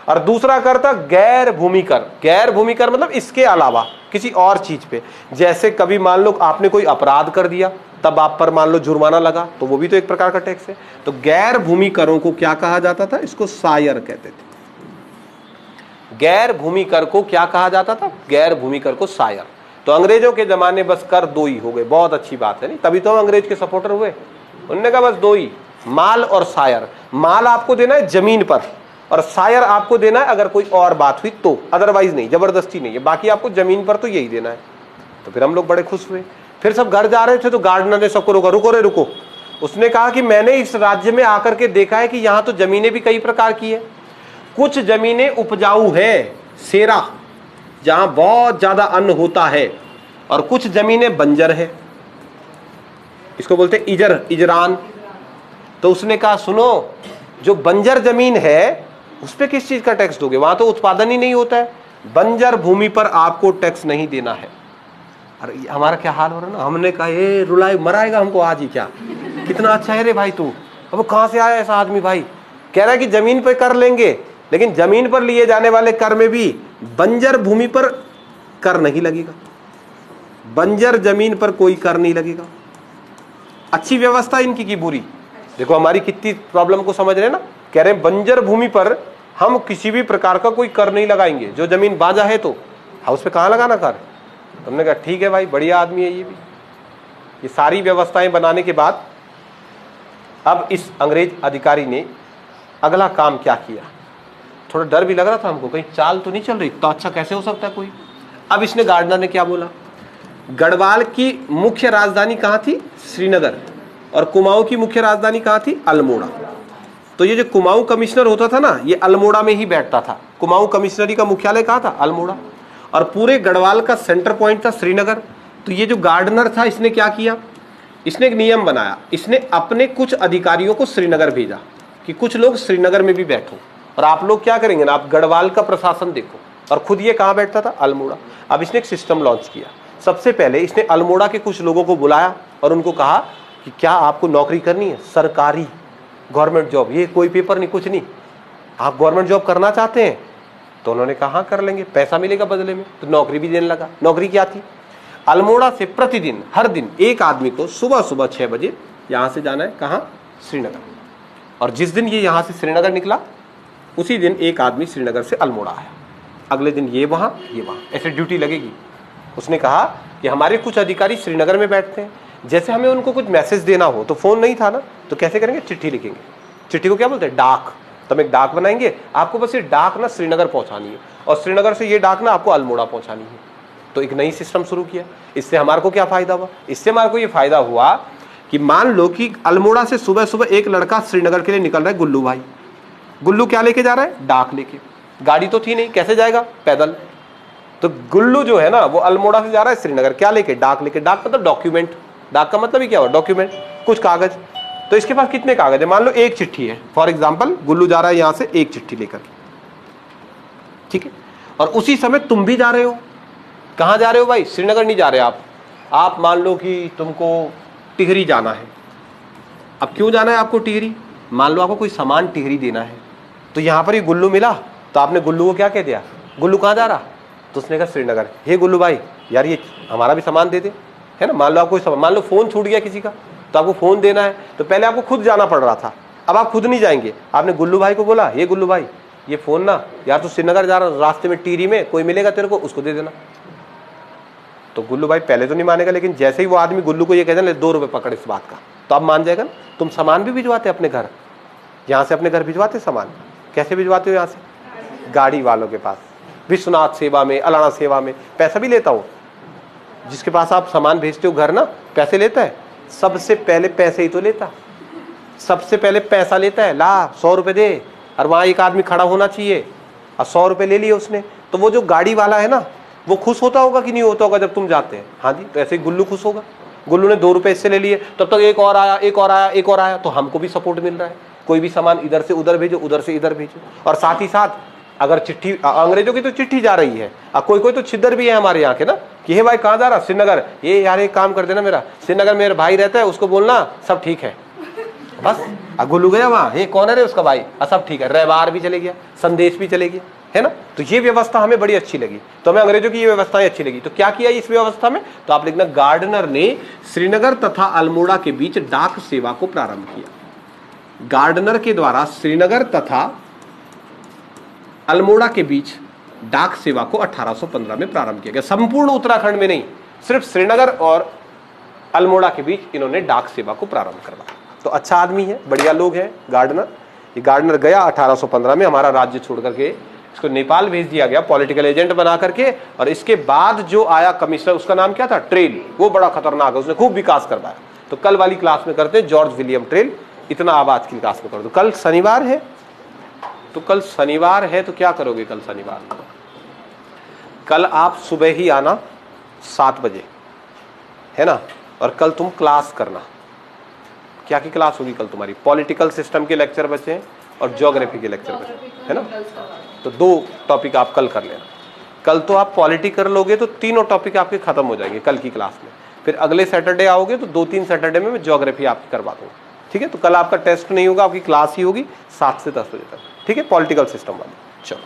S1: और दूसरा कर था गैर भूमि कर। गैर भूमि कर मतलब इसके अलावा किसी और चीज पे। जैसे कभी मान लो आपने कोई अपराध कर दिया, तब आप पर मान लो जुर्माना लगा, तो वो भी तो एक प्रकार का टैक्स है। तो गैर भूमि करों को क्या कहा जाता था? इसको सायर कहते थे। गैर भूमि कर को क्या कहा जाता था? गैर भूमि कर को सायर। तो अंग्रेजों के जमाने बस कर दो ही हो गए। बहुत अच्छी बात है, नहीं? तभी तो हम अंग्रेज के सपोर्टर हुए। उन्होंने कहा बस दो ही, माल और सायर। माल आपको देना है जमीन पर, और सायर आपको देना है अगर कोई और बात हुई तो, अदरवाइज नहीं, जबरदस्ती नहीं है। बाकी आपको जमीन पर तो यही देना है। तो फिर हम लोग बड़े खुश हुए। फिर सब घर जा रहे थे तो गार्डनर ने सबको रोका, रुको रे रुको। उसने कहा कि मैंने इस राज्य में आकर के देखा है कि यहाँ तो जमीनें भी कई प्रकार की है। कुछ जमीनें उपजाऊ है, सेरा, जहां बहुत ज्यादा अन्न होता है, और कुछ जमीनें बंजर है, इसको बोलते हैं इजर, इजरान। तो उसने कहा सुनो, जो बंजर जमीन है उस पे किस चीज का टैक्स दोगे? वहां तो उत्पादन ही नहीं होता है। बंजर भूमि पर आपको टैक्स नहीं देना है। अरे हमारा क्या हाल हो रहा है ना। हमने कहा ये रुलाए मराएगा हमको आज ही क्या, कितना अच्छा है रे भाई तू। अब कहां से आया ऐसा आदमी भाई, कह रहा है कि जमीन पर कर लेंगे, लेकिन जमीन पर लिए जाने वाले कर में भी बंजर भूमि पर कर नहीं लगेगा। बंजर जमीन पर कोई कर नहीं लगेगा। अच्छी व्यवस्था इनकी की बुरी। देखो हमारी कितनी प्रॉब्लम को समझ रहे हैं ना। कह रहे हैं बंजर भूमि पर हम किसी भी प्रकार का कोई कर नहीं लगाएंगे। जो जमीन बाजा है तो उस पे कहां लगाना कर। तुमने कहा ठीक है भाई, बढ़िया आदमी है ये भी। ये सारी व्यवस्थाएं बनाने के बाद अब इस अंग्रेज अधिकारी ने अगला काम क्या किया। थोड़ा डर भी लग रहा था हमको, कहीं चाल तो नहीं चल रही, तो अच्छा कैसे हो सकता है कोई। अब इसने गार्डनर ने क्या बोला, गढ़वाल की मुख्य राजधानी कहां थी? श्रीनगर। और कुमाऊं की मुख्य राजधानी कहां थी? अल्मोड़ा। तो ये जो कुमाऊं कमिश्नर होता था ना, ये अल्मोड़ा में ही बैठता था। कुमाऊं कमिश्नरी का मुख्यालय कहां था? अल्मोड़ा। और पूरे गढ़वाल का सेंटर पॉइंट था श्रीनगर। तो ये जो गार्डनर था इसने क्या किया, इसने एक नियम बनाया। इसने अपने कुछ अधिकारियों को श्रीनगर भेजा कि कुछ लोग श्रीनगर में भी बैठो, और आप लोग क्या करेंगे ना, आप गढ़वाल का प्रशासन देखो। और खुद ये कहां बैठता था? अल्मोड़ा। अब इसने एक सिस्टम लॉन्च किया। सबसे पहले इसने अल्मोड़ा के कुछ लोगों को बुलाया और उनको कहा कि क्या आपको नौकरी करनी है? सरकारी गवर्नमेंट जॉब, ये कोई पेपर नहीं, कुछ नहीं, आप गवर्नमेंट जॉब करना चाहते हैं? तो उन्होंने कहा हाँ कर लेंगे, पैसा मिलेगा बदले में। तो नौकरी भी देने लगा। नौकरी क्या थी? अल्मोड़ा से प्रतिदिन, हर दिन एक आदमी को सुबह सुबह 6 बजे यहां से जाना है। कहां? श्रीनगर। और जिस दिन ये यहां से श्रीनगर निकला, उसी दिन एक आदमी श्रीनगर से अल्मोड़ा आया। अगले दिन ये वहां, ऐसे ड्यूटी लगेगी। उसने कहा कि हमारे कुछ अधिकारी श्रीनगर में बैठते हैं, जैसे हमें उनको कुछ मैसेज देना हो, तो फोन नहीं था ना, तो कैसे करेंगे? चिट्ठी लिखेंगे। चिट्ठी को क्या बोलते हैं? डाक। तो हम एक डाक बनाएंगे, आपको बस ये डाक ना श्रीनगर पहुंचानी है, और श्रीनगर से ये डाक ना आपको अल्मोड़ा पहुंचानी है। तो एक नई सिस्टम शुरू किया। इससे हमारे को क्या फायदा हुआ? इससे हमारे को ये फायदा हुआ कि मान लो कि अल्मोड़ा से सुबह सुबह एक लड़का श्रीनगर के लिए निकल रहा है, गुल्लू भाई। गुल्लू क्या लेके जा रहा है? डाक लेके। गाड़ी तो थी नहीं, कैसे जाएगा? पैदल। तो गुल्लू जो है ना, वो अल्मोड़ा से जा रहा है श्रीनगर, क्या लेके? डाक लेके। डाक मतलब डॉक्यूमेंट। डाक का मतलब ही क्या हुआ? डॉक्यूमेंट, कुछ कागज। तो इसके पास कितने कागज है? मान लो एक चिट्ठी है, फॉर एग्जाम्पल गुल्लू जा रहा है यहां से एक चिट्ठी लेकर, ठीक है। और उसी समय तुम भी जा रहे हो। कहां जा रहे हो भाई? श्रीनगर नहीं जा रहे आप मान लो कि तुमको टिहरी जाना है। अब क्यों जाना है आपको टिहरी? मान लो आपको कोई सामान टिहरी देना है, तो यहां पर ये गुल्लू मिला, तो आपने गुल्लू को क्या कह दिया? गुल्लू कहां जा रहा? तो उसने कहा श्रीनगर। हे गुल्लू भाई, यार ये हमारा भी सामान दे दे, है ना। मान लो आपको मान लो फोन छूट गया किसी का, तो आपको फोन देना है, तो पहले आपको खुद जाना पड़ रहा था, अब आप खुद नहीं जाएंगे। आपने गुल्लू भाई को बोला, ये गुल्लू भाई ये फोन ना यार तू श्रीनगर जा रहा, रास्ते में टिहरी में कोई मिलेगा तेरे को, उसको दे देना। तो गुल्लू भाई पहले तो नहीं मानेगा, लेकिन जैसे ही वो आदमी गुल्लू को ये कहता है 2 रुपए पकड़ इस बात का, तो आप मान जाएगा ना। तुम सामान भी भिजवाते अपने घर, यहाँ से अपने घर भिजवाते सामान, कैसे भिजवाते हो? यहाँ से गाड़ी वालों के पास, विश्वनाथ सेवा में, अलाना सेवा में पैसा भी लेता हूँ। जिसके पास आप सामान भेजते हो घर ना, पैसे लेता है, सबसे पहले पैसे ही तो लेता, सबसे पहले पैसा लेता है। ला 100 रुपए दे, और वहां एक आदमी खड़ा होना चाहिए, और 100 रुपए ले लिए उसने। तो वो जो गाड़ी वाला है ना, वो खुश होता होगा कि नहीं होता होगा जब तुम जाते हैं? हाँ जी, तो ऐसे ही गुल्लू खुश होगा। गुल्लू ने 2 रुपए इससे ले लिए, तब तक एक और आया, एक और आया, एक और आया, तो हमको भी सपोर्ट मिल रहा है। कोई भी सामान इधर से उधर भेजो, उधर से इधर भेजो। और साथ ही साथ अगर चिट्ठी, अंग्रेजों की तो चिट्ठी जा रही है, कोई कोई तो छिद्र भी है हमारे यहाँ के ना, कि हे भाई कहाँ जा रहा? श्रीनगर। ये यार एक काम कर देना, मेरा श्रीनगर मेरे भाई रहता है, उसको बोलना सब ठीक है। बस गुल्लू गया वहां, ये कौन है रे? उसका भाई, सब ठीक है। रहबार भी चले गया, संदेश भी चले गया, है ना। तो ये व्यवस्था हमें बड़ी अच्छी लगी, तो हमें अंग्रेजों की ये व्यवस्थाएं अच्छी लगी। तो क्या किया इस व्यवस्था में? तो आप लिखना, गार्डनर ने श्रीनगर तथा अल्मोड़ा के बीच डाक सेवा को प्रारंभ किया। गार्डनर के द्वारा श्रीनगर तथा अल्मोड़ा के बीच डाक सेवा को 1815 में प्रारंभ किया गया। संपूर्ण उत्तराखंड में नहीं, सिर्फ श्रीनगर और अल्मोड़ा के बीच इन्होंने डाक सेवा को प्रारंभ करवाया। तो अच्छा आदमी है, बढ़िया लोग हैं गार्डनर। ये गार्डनर गया 1815 में, हमारा राज्य छोड़ करके इसको नेपाल भेज दिया गया पॉलिटिकल एजेंट बना करके। और इसके बाद जो आया कमिश्नर, उसका नाम क्या था? ट्रेल। वो बड़ा खतरनाक है, उसने खूब विकास करवाया। तो कल वाली क्लास में करते हैं जॉर्ज विलियम ट्रेल। इतना अब आज की क्लास में कर दो। कल शनिवार है, तो कल शनिवार है तो क्या करोगे कल शनिवार? कल आप सुबह ही आना 7 बजे, है ना। और कल तुम क्लास करना। क्या की क्लास होगी कल तुम्हारी? पॉलिटिकल सिस्टम के लेक्चर बचे हैं और ज्योग्राफी के लेक्चर बचे, है ना। तो 2 टॉपिक आप कल कर लेना। कल तो आप पॉलिटी कर लोगे तो तीनों टॉपिक आपके खत्म हो जाएंगे कल की क्लास में। फिर अगले सैटरडे आओगे तो 2-3 सैटरडे में मैं ज्योग्राफी आपकी करवा दूंगा, ठीक है। तो कल आपका टेस्ट नहीं होगा, आपकी क्लास ही होगी 7 से 10 बजे तक, ठीक है, पॉलिटिकल सिस्टम वाली। चलो।